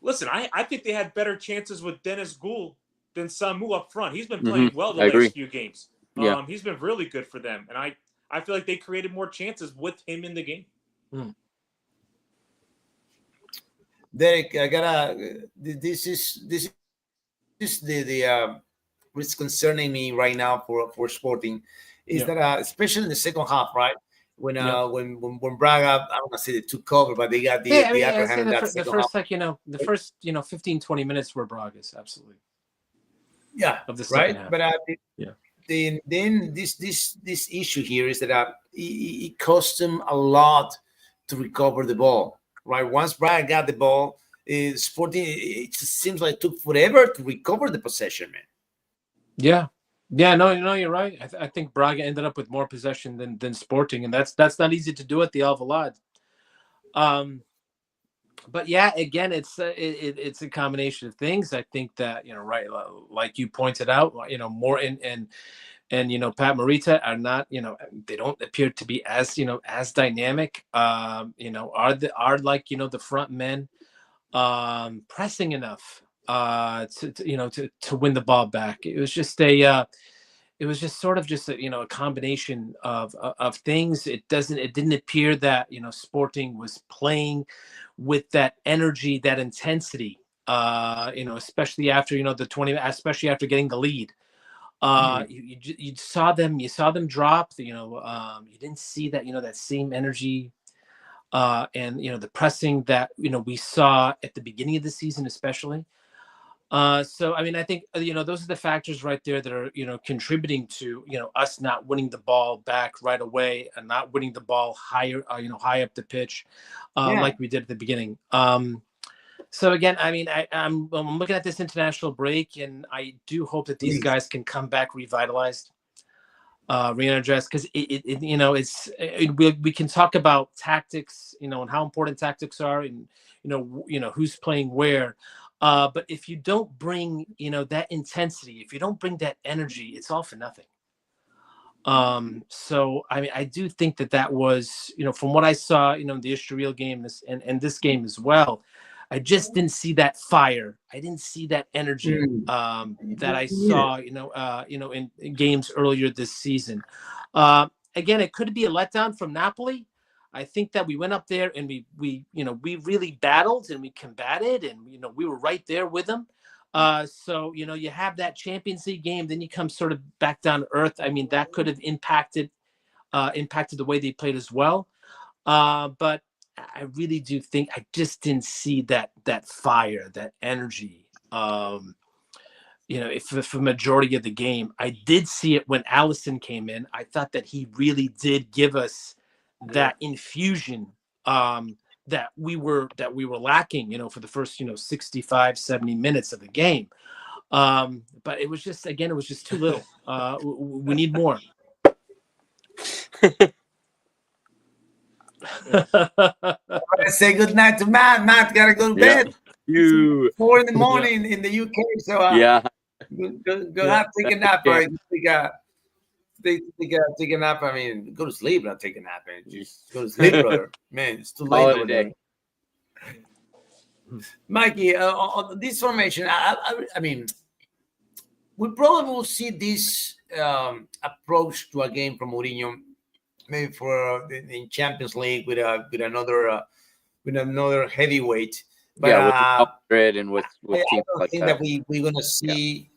Listen, I think they had better chances with Dennis Gould than Samu up front. He's been playing well the last few games. He's been really good for them, and I feel like they created more chances with him in the game. Derek, I gotta. This is the what's concerning me right now for Sporting is that especially in the second half, right? When Braga, I don't want to say they took cover, but they got the upper hand in that second half. The first 15, 20 minutes were Braga's, absolutely. Yeah, of the second half. But then this issue here is that it cost them a lot to recover the ball. Right, once Braga got the ball, Sporting it just seems like it took forever to recover the possession, man. Yeah, no, you're right. I think Braga ended up with more possession than Sporting, and that's not easy to do at the Alvalade. But yeah, again, it's a combination of things. I think that right, like you pointed out, more and Pat Morita are not, they don't appear to be as as dynamic. Are like the front men pressing enough to win the ball back. It was just sort of just a combination of things. It didn't appear that Sporting was playing with that energy, that intensity, especially after the 20, especially after getting the lead. You saw them drop. You didn't see that that same energy and the pressing that we saw at the beginning of the season, especially. So I mean, I think those are the factors right there that are contributing to us not winning the ball back right away and not winning the ball higher high up the pitch like we did at the beginning. So again, I mean, I'm looking at this international break, and I do hope that these guys can come back revitalized, re-energized, because we can talk about tactics, and how important tactics are, and who's playing where. But if you don't bring that intensity, if you don't bring that energy, it's all for nothing. So I mean, I do think that was from what I saw the Estoril game and this game as well. I just didn't see that fire. I didn't see that energy that I saw, in games earlier this season. Again, it could be a letdown from Napoli. I think that we went up there and we really battled and we combated and we were right there with them. So you have that Champions League game, then you come sort of back down to earth. I mean, that could have impacted the way they played as well. But I really do think I just didn't see that fire, that energy. If for majority of the game, I did see it when Allison came in. I thought that he really did give us that infusion that we were lacking, for the first 65, 70 minutes of the game. But it was just too little. We need more. Say good night to Matt. Matt gotta go to bed. 4 a.m. in the UK. So go have take a nap. Right? Take a nap. I mean, go to sleep, not take a nap, man. Just go to sleep, brother. Man, it's too late over there. Mikey, on this formation, I mean, we probably will see this approach to a game from Mourinho maybe for in Champions League with another heavyweight. But Yeah, with Real Madrid and with I teams don't like think that. that we're gonna see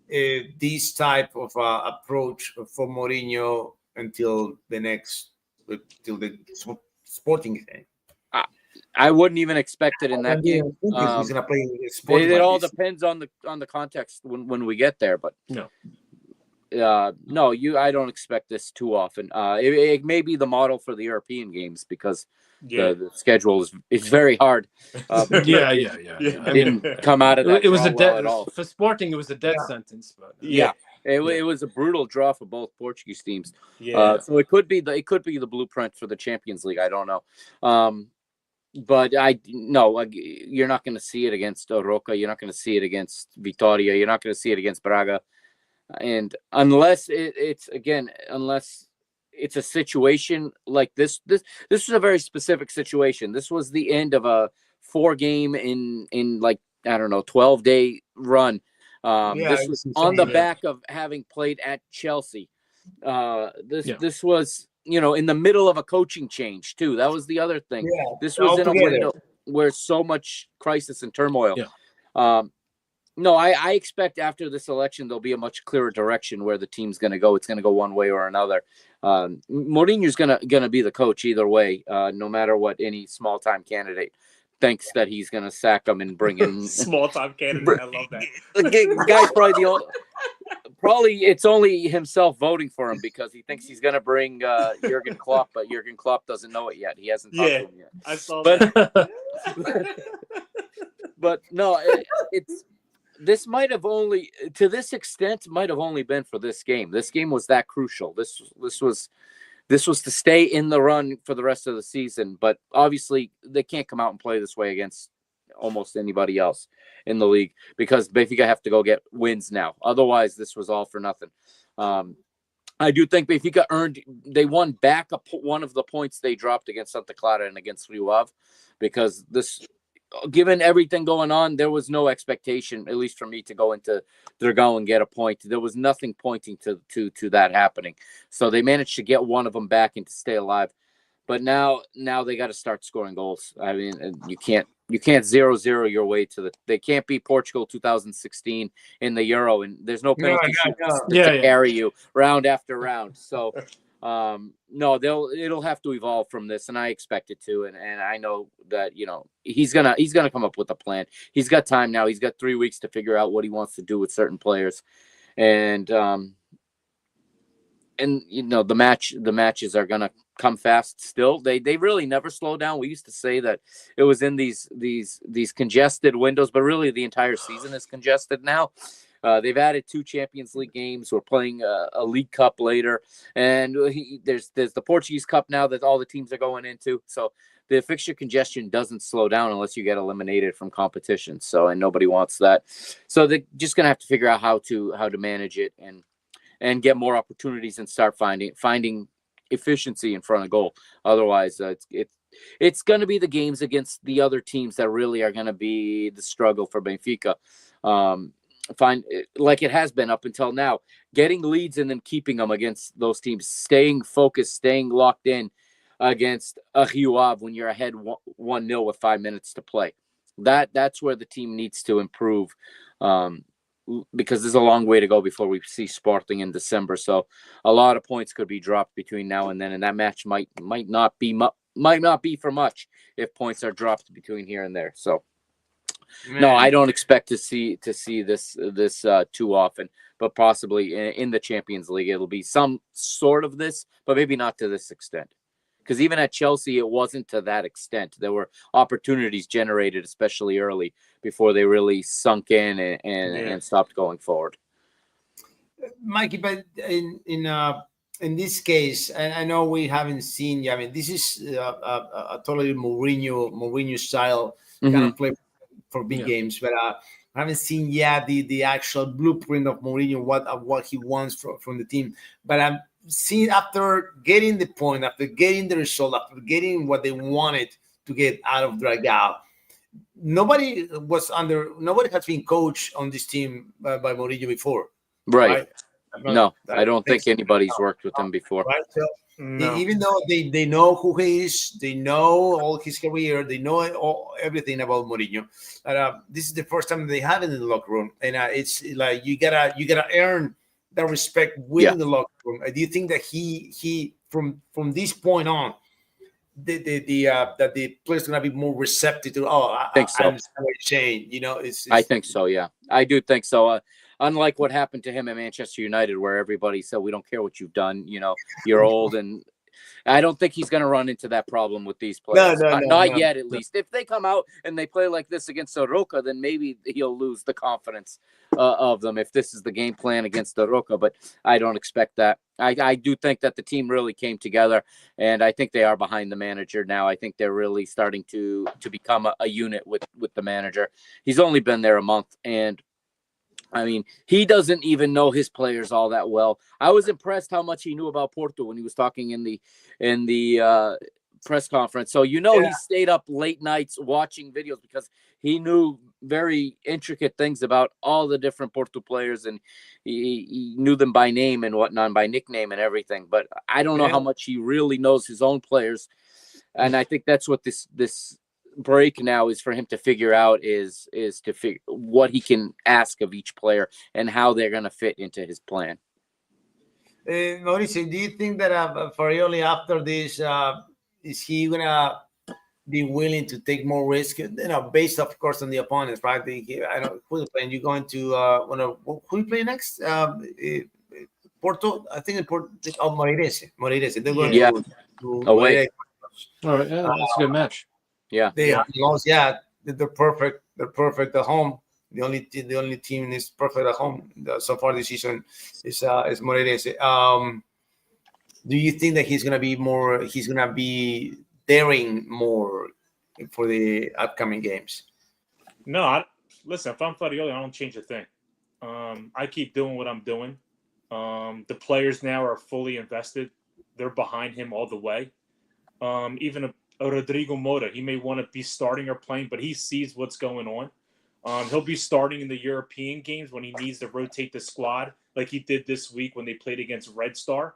this type of approach for Mourinho until the Sporting game. I wouldn't even expect it in that game. He's gonna play Sporting. It like all this. depends on the context when we get there, but No. No, I don't expect this too often. It may be the model for the European games because the schedule is very hard. Yeah. It didn't come out of that It was draw a dead well at all. for Sporting. It was a dead Yeah. sentence, but It was a brutal draw for both Portuguese teams. Yeah. So it could be the blueprint for the Champions League. I don't know. But you're not going to see it against Roca. You're not going to see it against Vitória. You're not going to see it against Braga. And unless it's a situation like this was a very specific situation. This was the end of a 4-game in like, I don't know, 12-day run. This was on the back of having played at Chelsea. This was, in the middle of a coaching change too. That was the other thing. Yeah, this was in a together. window where so much crisis and turmoil. Yeah. No, I expect after this election there'll be a much clearer direction where the team's going to go. It's going to go one way or another. Mourinho's going to be the coach either way, no matter what any small time candidate thinks that he's going to sack him and bring in small time candidate. I love that. The guy's probably it's only himself voting for him because he thinks he's going to bring Jurgen Klopp, but Jurgen Klopp doesn't know it yet. He hasn't talked to him yet. I saw that. But no, it's. This might have only, to this extent, might have only been for this game. This game was that crucial. This was to stay in the run for the rest of the season. But obviously, they can't come out and play this way against almost anybody else in the league because Benfica have to go get wins now. Otherwise, this was all for nothing. I do think Benfica they won back one of the points they dropped against Santa Clara and against Rio Ave because this. Given everything going on, there was no expectation, at least for me, to go into Dragão and get a point. There was nothing pointing to that happening. So they managed to get one of them back and to stay alive. But now they got to start scoring goals. I mean, you can't 0-0 your way to they can't beat Portugal 2016 in the Euro, and there's no penalty to carry you round after round. So. No, it'll have to evolve from this, and I expect it to. And I know that he's gonna come up with a plan. He's got time now. He's got 3 weeks to figure out what he wants to do with certain players, and the matches are gonna come fast. Still, they really never slow down. We used to say that it was in these congested windows, but really the entire season is congested now. They've added 2 Champions League games. We're playing a League Cup later, and there's the Portuguese Cup now that all the teams are going into. So the fixture congestion doesn't slow down unless you get eliminated from competition. So, and nobody wants that. So they're just gonna have to figure out how to manage it and get more opportunities and start finding efficiency in front of goal. Otherwise, it's going to be the games against the other teams that really are going to be the struggle for Benfica. Find like it has been up until now, getting leads and then keeping them against those teams, staying focused, staying locked in against a Rio Ave when you're ahead 1-0 with 5 minutes to play. That's where the team needs to improve, because there's a long way to go before we see Sporting in December. So a lot of points could be dropped between now and then, and that match might not be for much if points are dropped between here and there. So. Man. No, I don't expect to see this too often, but possibly in the Champions League it'll be some sort of this, but maybe not to this extent. Because even at Chelsea, it wasn't to that extent. There were opportunities generated, especially early, before they really sunk in and stopped going forward. Mikey, but in this case, and I know we haven't seen. I mean, this is a totally Mourinho style kind of play for big games, but I haven't seen yet the actual blueprint of Mourinho, what he wants from the team. But I'm seeing after getting the point, after getting the result, after getting what they wanted to get out of Dragão, nobody has been coached on this team by Mourinho before. Right? No, I don't think anybody's worked with him before. Right. So No. Even though they know who he is, they know all his career, they know everything about Mourinho. This is the first time they have it in the locker room, and it's like you gotta earn that respect within the locker room. Do you think that he from this point on, that the players gonna be more receptive to? I think so. I understand what you're saying. You know, I think so. Yeah, I do think so. Unlike what happened to him at Manchester United, where everybody said, "We don't care what you've done. You know, you're old," and I don't think he's going to run into that problem with these players. Not yet, at least. If they come out and they play like this against Soroka, then maybe he'll lose the confidence of them if this is the game plan against Soroka. But I don't expect that. I do think that the team really came together, and I think they are behind the manager now. I think they're really starting to become a unit with the manager. He's only been there a month, and I mean, he doesn't even know his players all that well. I was impressed how much he knew about Porto when he was talking in the press conference. So, he stayed up late nights watching videos because he knew very intricate things about all the different Porto players, and he knew them by name and whatnot, by nickname and everything. But I don't know how much he really knows his own players. And I think that's what this break now is for him to figure out is to figure what he can ask of each player and how they're going to fit into his plan. Mauricio, do you think that Farioli after this is he gonna be willing to take more risk? Based of course on the opponents, right? I don't who's playing. You're going to who you play next? Porto, I think in Porto. Moreirense. They're going to away. All right, that's a good match. Yeah, they have lost. Yeah, they're perfect. They're perfect at home. The only team is perfect at home so far this season is Moreirense. Do you think that he's gonna be daring more for the upcoming games? No, listen. If I'm Farioli, I don't change a thing. I keep doing what I'm doing. The players now are fully invested. They're behind him all the way. Even a Rodrigo Moura, he may want to be starting or playing, but he sees what's going on. He'll be starting in the European games when he needs to rotate the squad, like he did this week when they played against Red Star.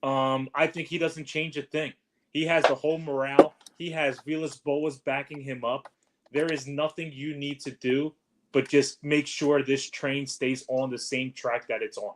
I think he doesn't change a thing. He has the whole morale. He has Villas-Boas backing him up. There is nothing you need to do but just make sure this train stays on the same track that it's on.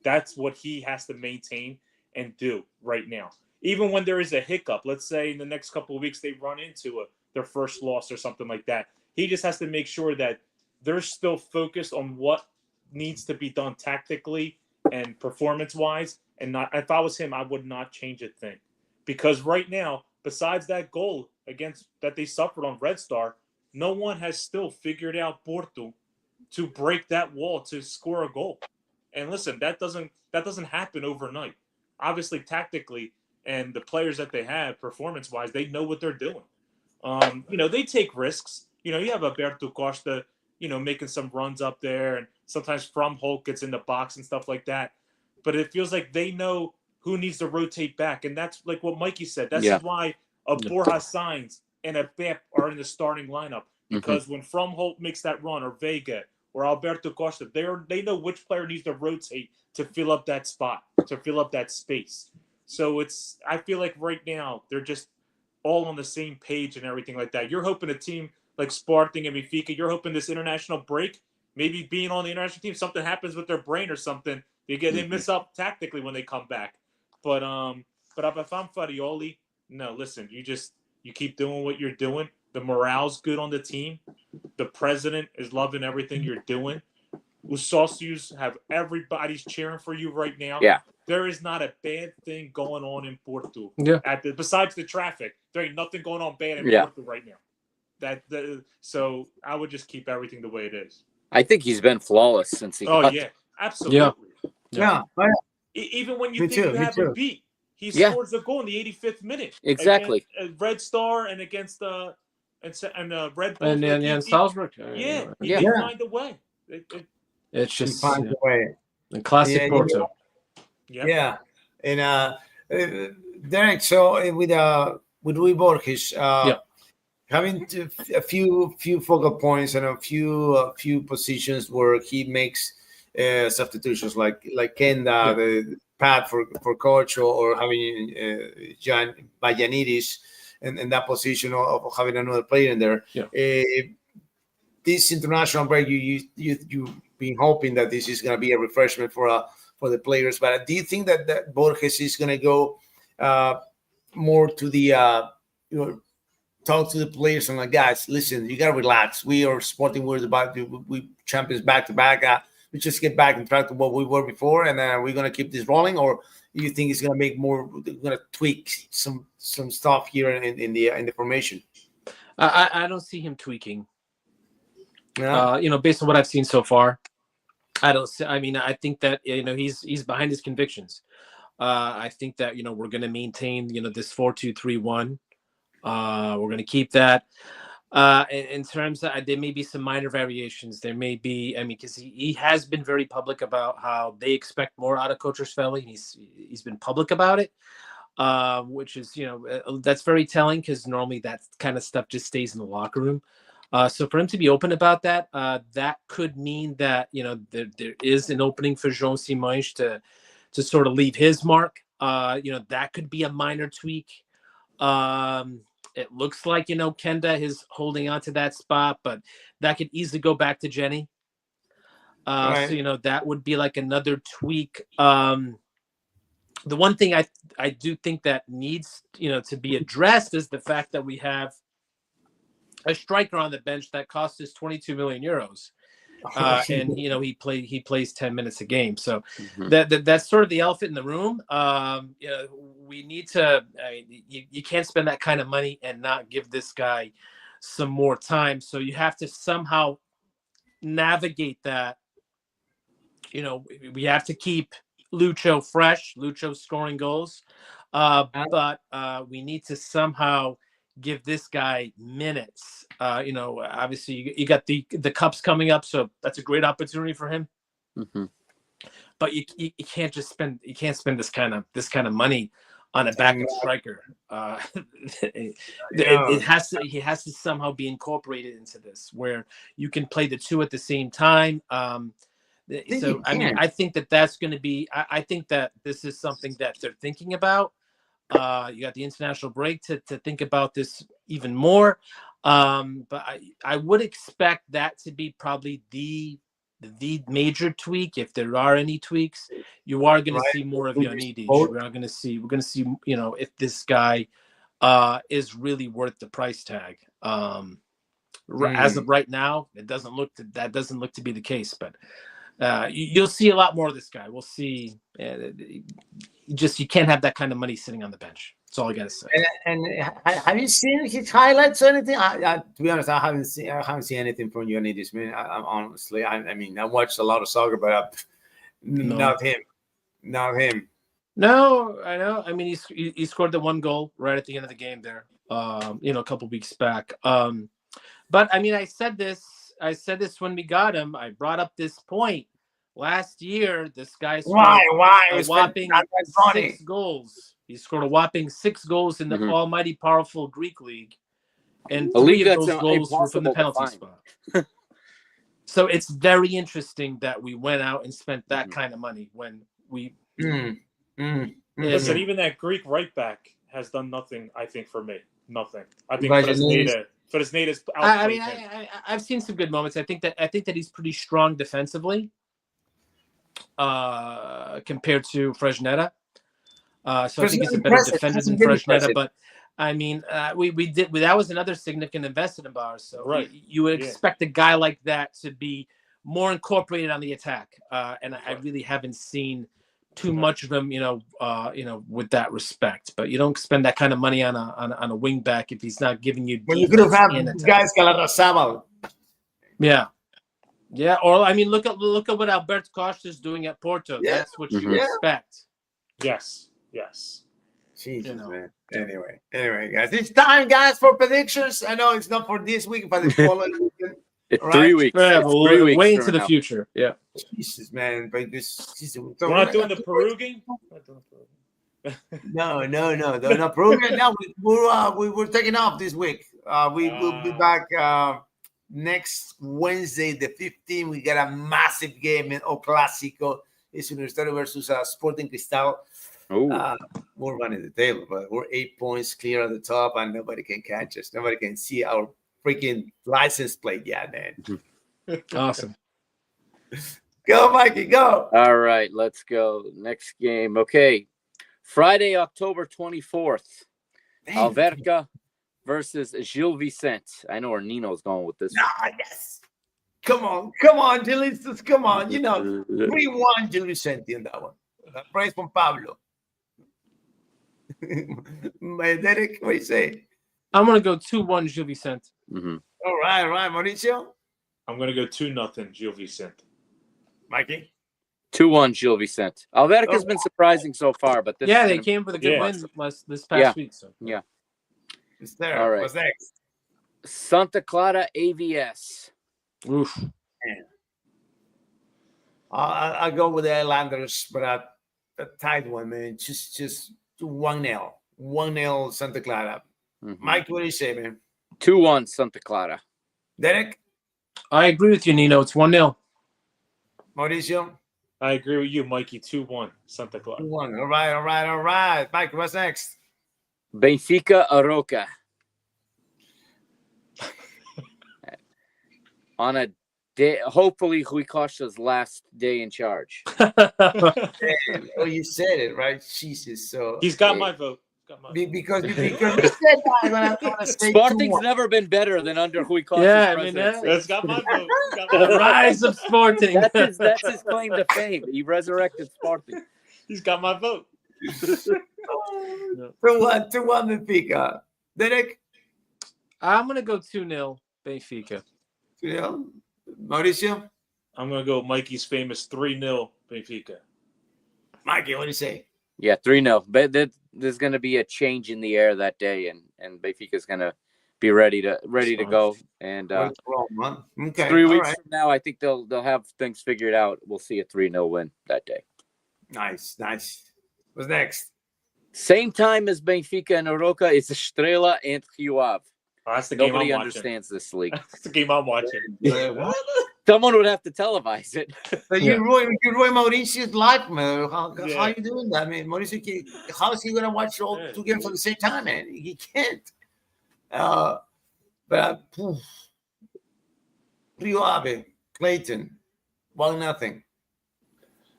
That's what he has to maintain and do right now. Even when there is a hiccup, let's say in the next couple of weeks they run into their first loss or something like that, he just has to make sure that they're still focused on what needs to be done tactically and performance-wise. And not, if I was him, I would not change a thing. Because right now, besides that goal that they suffered on Red Star, no one has still figured out Porto to break that wall to score a goal. And listen, that doesn't happen overnight. Obviously, tactically, and the players that they have, performance-wise, they know what they're doing. They take risks. You have Alberto Costa, making some runs up there, and sometimes From Hulk gets in the box and stuff like that. But it feels like they know who needs to rotate back, and that's like what Mikey said. That's why a Borja Sainz and a Pep are in the starting lineup, because when From Hulk makes that run, or Vega, or Alberto Costa, they know which player needs to rotate to fill up that spot, to fill up that space. So I feel like right now they're just all on the same page and everything like that. You're hoping a team like Sporting and Benfica, you're hoping this international break, maybe being on the international team, something happens with their brain or something. They miss up tactically when they come back. But if I'm Farioli, no, listen, you keep doing what you're doing. The morale's good on the team. The president is loving everything you're doing. Os Socios have everybody's cheering for you right now. Yeah. There is not a bad thing going on in Porto. Yeah. Besides the traffic, there ain't nothing going on bad in Porto right now. So I would just keep everything the way it is. I think he's been flawless since he got. Yeah, absolutely. Yeah. Even when you think you have him beat, he scores a goal in the 85th minute. Exactly. Against Red Star and against Red Bull. And Salzburg. He find a way. It's just find a way. The classic Porto. Yeah. And Derek, so with Rui Borges, having a few focal points and a few positions where he makes substitutions like Kenda, path for coach or having Jan Bayanidis in that position of having another player in there. Yeah. This international break, you've been hoping that this is going to be a refreshment for the players. But do you think that Borges is going to go more to the talk to the players and like, guys, listen, you gotta relax. We are Sporting. We champions back to back. We just get back and track to what we were before, and we're gonna keep this rolling. Or you think it's gonna make more? Gonna tweak some stuff here in the formation? I don't see him tweaking. Yeah. Based on what I've seen so far, I don't. I mean, I think that he's behind his convictions. I think that we're gonna maintain this 4-2-3-1. We're going to keep that. In terms of, there may be some minor variations. There may be, because he has been very public about how they expect more out of Coach Svelli. He's been public about it, which is, that's very telling because normally that kind of stuff just stays in the locker room. So for him to be open about that, that could mean that, there is an opening for João Simões to sort of leave his mark. That could be a minor tweak. It looks like, Kenda is holding on to that spot, but that could easily go back to Jenny. Right. So, that would be like another tweak. The one thing I do think that needs, to be addressed is the fact that we have a striker on the bench that cost us 22 million euros. And he plays 10 minutes a game, so that's sort of the elephant in the room. We need to. You can't spend that kind of money and not give this guy some more time. So you have to somehow navigate that. We have to keep Lucho fresh, Lucho scoring goals, but we need to somehow give this guy minutes. Obviously you got the cups coming up, so that's a great opportunity for him. But you can't just spend this kind of money on a backup striker. He has to somehow be incorporated into this where you can play the two at the same time. I think that's going to be. I think that this is something that they're thinking about. You got the international break to think about this even more. But I would expect that to be probably the major tweak. If there are any tweaks, you are going to see more of Ioannidis. We're going to see, if this guy is really worth the price tag. As of right now, that doesn't look to be the case, but you'll see a lot more of this guy. We'll see. You can't have that kind of money sitting on the bench. That's all I gotta say. And have you seen his highlights or anything? To be honest, I haven't seen anything from Ioannidis, man. Honestly, I watched a lot of soccer, but not him. No, I know. I mean, he scored the one goal right at the end of the game there. A couple weeks back. But I mean, I said this when we got him. I brought up this point. Last year, this guy scored a whopping 6 goals. He scored a whopping 6 goals in the almighty powerful Greek league, and 3 of those goals were from the penalty spot. So it's very interesting that we went out and spent that kind of money when we. Listen, even that Greek right back has done nothing. I think for me, nothing. I think Fresneda's. I've seen some good moments. I think that he's pretty strong defensively. Compared to Fresneda. So I think he's a better defender than Fresneda. But I mean, that was another significant investment in Bauer. So you would expect a guy like that to be more incorporated on the attack. And I really haven't seen too much of him, with that respect. But you don't spend that kind of money on a wing back if he's not giving you. Well, you could have had guys Galarrazábal. Yeah. Yeah, or I mean, look at what Alberto Costa is doing at Porto. Yeah. That's what you expect. Yes. Jesus, man. Anyway, guys, it's time, guys, for predictions. I know it's not for this week, but it's following weekend. Right? 3 weeks. Yeah, we'll way into the future. Yeah. Jesus, man. But we're not doing the Perugian? No, they're not Perugian. No, we're taking off this week. We will be back next Wednesday, the 15th. We got a massive game in Classicos. It's Universitario versus Sporting Cristal. Oh, We're running the table, but we're 8 points clear at the top, and nobody can catch us. Nobody can see our freaking license plate yet, man. Awesome. Go, Mikey, go. all right. Let's go. Next game. Okay. Friday, October 24th. Damn. Alverca versus Gil Vicente. I know where Nino's going with this. Yes. Come on, Julius, come on. 3-1 Gil Vicente in that one. Praise from Pablo. Derek, what do you say? I'm gonna go 2-1 Gil Vicente. Mm-hmm. All right, Mauricio. I'm gonna go 2-0 Gil Vicente. Mikey. 2-1 Gil Vicente. Alverca's been surprising so far, but this They came with a good win this past week. So yeah. It's there. All right. What's next? Santa Clara AVS. oof. I'll go with the Islanders, but a tight one, man. Just 1-0. 1-0 Santa Clara. Mm-hmm. Mike, what do you say, man? 2-1 Santa Clara. Derek? I agree with you, Nino. It's 1-0. Mauricio? I agree with you, Mikey. 2-1 Santa Clara. 2-1. All right. Mike, what's next? Benfica Aroca. On a day, hopefully Rui Costa's last day in charge. Oh, you said it, right? Jesus. So He's got my vote. because you said that, I'm gonna say Sporting's 2-1. never been better than under Rui Costa's Yeah, I mean, presidency. That's got my vote. The rise of Sporting. That's his claim to fame. He resurrected Sporting. He's got my vote. 2-1 Benfica. Derek? I'm gonna go 2-0 Benfica. Mauricio? I'm gonna go Mikey's famous 3-0 Benfica. Mikey, what do you say? Yeah, 3-0. But there's going to be a change in the air that day, and Benfica's going to be ready to go. And okay. 3 weeks right. from now, I think they'll have things figured out. We'll see a 3-0 win that day. Nice. What's next? Same time as Benfica and Aroca, it's Estrela and Rio Ave. Oh, that's the game Nobody I'm understands this league. That's the game I'm watching. What? Someone would have to televise it. So you ruin Mauricio's life, man. How Yeah. are you doing that, man? Mauricio, how is he gonna watch all two games at the same time, man? He can't. But Rio Ave, Clayton, 1-0.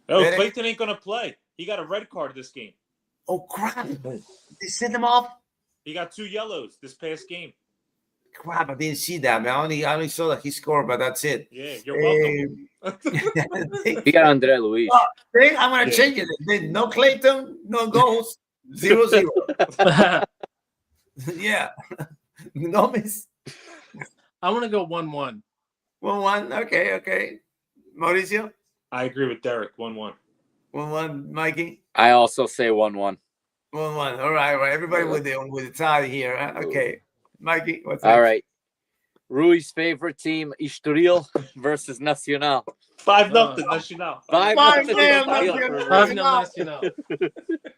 Oh, Derek? Clayton ain't gonna play. He got a red card this game. Oh crap! They sent him off. He got 2 yellows this past game. Crap! I didn't see that, man. I only saw that he scored, but that's it. Yeah, you're welcome. We got Andre Luis. I'm gonna change it. Then no Clayton, no goals, 0-0. Yeah, no miss. I'm gonna go 1-1. 1-1. Okay. Mauricio, I agree with Derek. 1-1. 1-1. Mikey, I also say 1-1. 1-1. All right. Everybody with the tie here. Huh? Okay, Mikey, what's All next? right. Rui's favorite team, Estoril versus Nacional. 5-0 Nacional. 5-0 Nacional.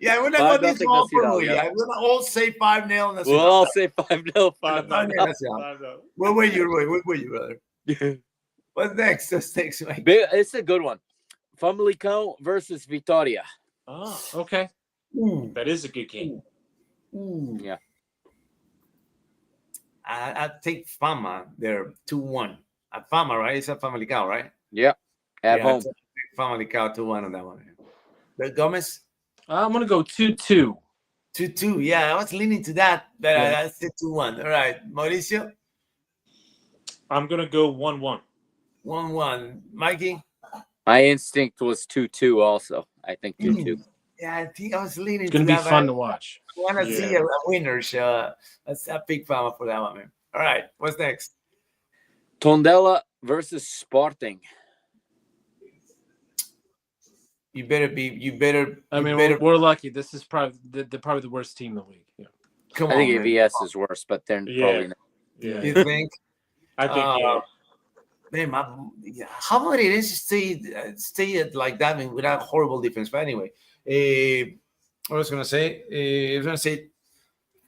Yeah, we're not going to 5-0 this all for Nacional, Rui. yeah. We're gonna all say 5-0. Nacional. We'll all say 5-0. 5-0. Where were you, Rui? Where were you, brother? What's next? Mike? It's a good one. Famalicão versus Vitória. Oh, Okay. Ooh. that is a good game. Ooh. Yeah. I take Fama there 2-1. At Fama, right? It's a Famalicão, right? Yep. At home. Famalicão 2-1 on that one. The Gomez? I'm gonna go 2-2. 2-2. Yeah, I was leaning to that, but I said 2-1. All right. Mauricio? I'm gonna go 1-1. 1-1. Mikey? My instinct was 2-2 also. I think 2-2. Yeah, I think I was leaning It's gonna to be that. fun to watch. I want to see a winner. That's a big Fama for that one, man. All right. What's next? Tondela versus Sporting. You better. I mean, better, we're lucky. This is probably the worst team in the league. Yeah. come I on. think man. AVS is worse, but they're probably not. Yeah. You think? I think Man, how about it is to stay at like that, I mean, without horrible defense. But anyway, what I was gonna say, I was gonna say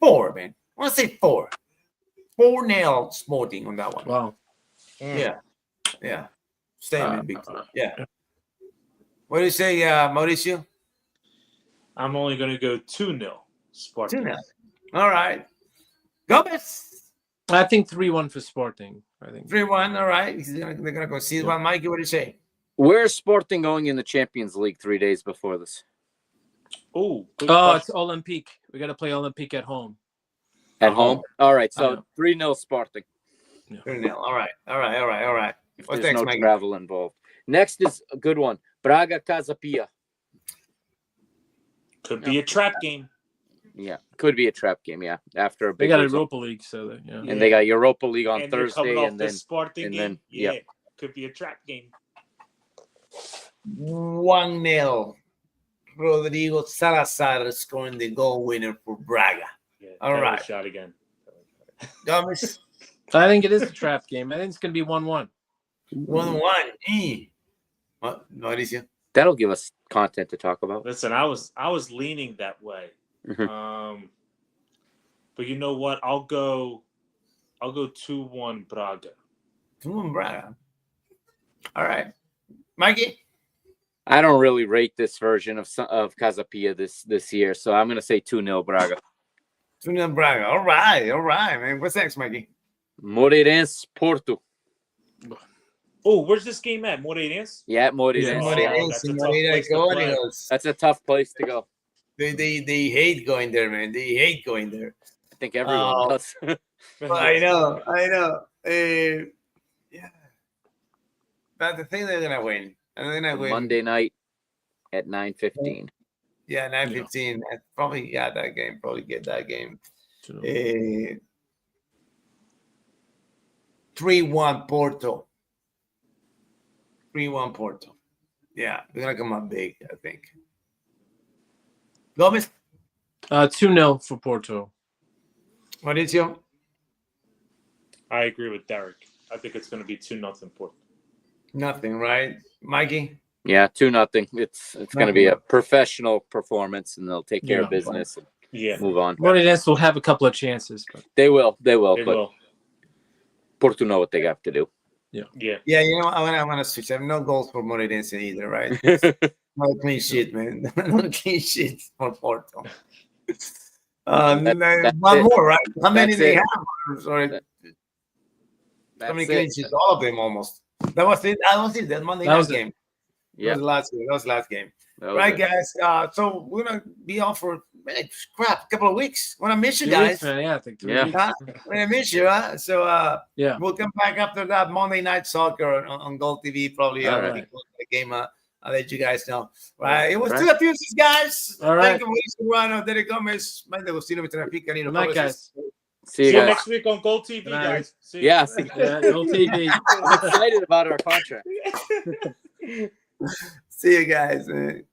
4, man. I want to say 4. 4-0 Sporting on that one. Wow. Yeah. Statement, big. Yeah. What do you say, Mauricio? I'm only going to go 2-0 Sporting. 2-0. All right. Gomez. I think 3-1 for Sporting. I think 3-1. All right. They're gonna go see one. Mikey, what do you say? Where's Sporting going in the Champions League 3 days before this? Oh, it's Olympique. We got to play Olympique at home. At home? All right, so 3-0 Sporting. 3-0. All right. If What's there's next, no Mikey? travel involved. Next is a good one. Braga Casa Pia. could be a trap game. Yeah, could be a trap game. Yeah, after a They big got a result. Europa League, so that, yeah. And they got Europa League on And they're coming Thursday, off and the then Sporting game. then Yeah, yeah. could be a trap game. 1-0. Rodrigo Salazar scoring the goal winner for Braga. Yeah, All penalty right. shot again. Gomez. I think it is a trap game. I think it's going to be 1-1. 1-1. What, Mauricio? That'll give us content to talk about. Listen, I was leaning that way. Mhm. But you know what? I'll go 2-1 Braga. 2-1 Braga. All right. Mikey? I don't really rate this version of Casa Pia this year, so I'm going to say 2-0 Braga. 2-0 Braga. All right, man. What's next, Mikey? Moreirense Porto. Oh, where's this game at? Moreirense? Yeah, Moreirense. Yeah. Yeah. That's a tough place to play. That's a tough place to go. They hate going there, man. They hate going there. I think everyone does. I know. Yeah. But the thing they're gonna win. And they're gonna win. Monday night at 9:15. Yeah, 9:15. Probably that game. Probably get that game. 3-1 Porto. 3-1 Porto. Yeah, they're gonna come up big, I think. Gomez, 2-0 for Porto. Mauricio. I agree with Derek. I think it's going to be 2-0 Porto. Nothing, right? Mikey. Yeah, 2-0. It's going to be a professional performance, and they'll take care of business and move on. Moreirense will have a couple of chances, but They will. They But will. Porto know what they have to do. Yeah. Yeah, you know, I'm gonna switch. I have no goals for Moreirense either, right? No clean sheet, man. No clean sheet for Porto. One more, right? How many That's they it. have? Sorry, how many That's clean it. sheets? All of them almost. That was it. That was it. That Monday night game. Yeah. That was the last game. That was the last game. That was Right, it. guys. So we're gonna be off for a couple of weeks. We're gonna miss you 2 guys. weeks, man. Yeah, I think 3 Yeah. weeks. Huh? We're gonna miss you, huh? So Yeah. we'll come back after that Monday Night Soccer on Gold TV. Probably All when right. we close the game. I'll let you guys know. Right. It was Right. Tuga Tuesdays, guys. All right. Thank you, Mauricio Rano, Derek Gomez, Mike Agostino, Good night, guys. See See you you guys. next week on Gold TV, Good night. guys. See you. Yeah. See, Yeah, no TV. I'm excited about our contract. See you guys. Man.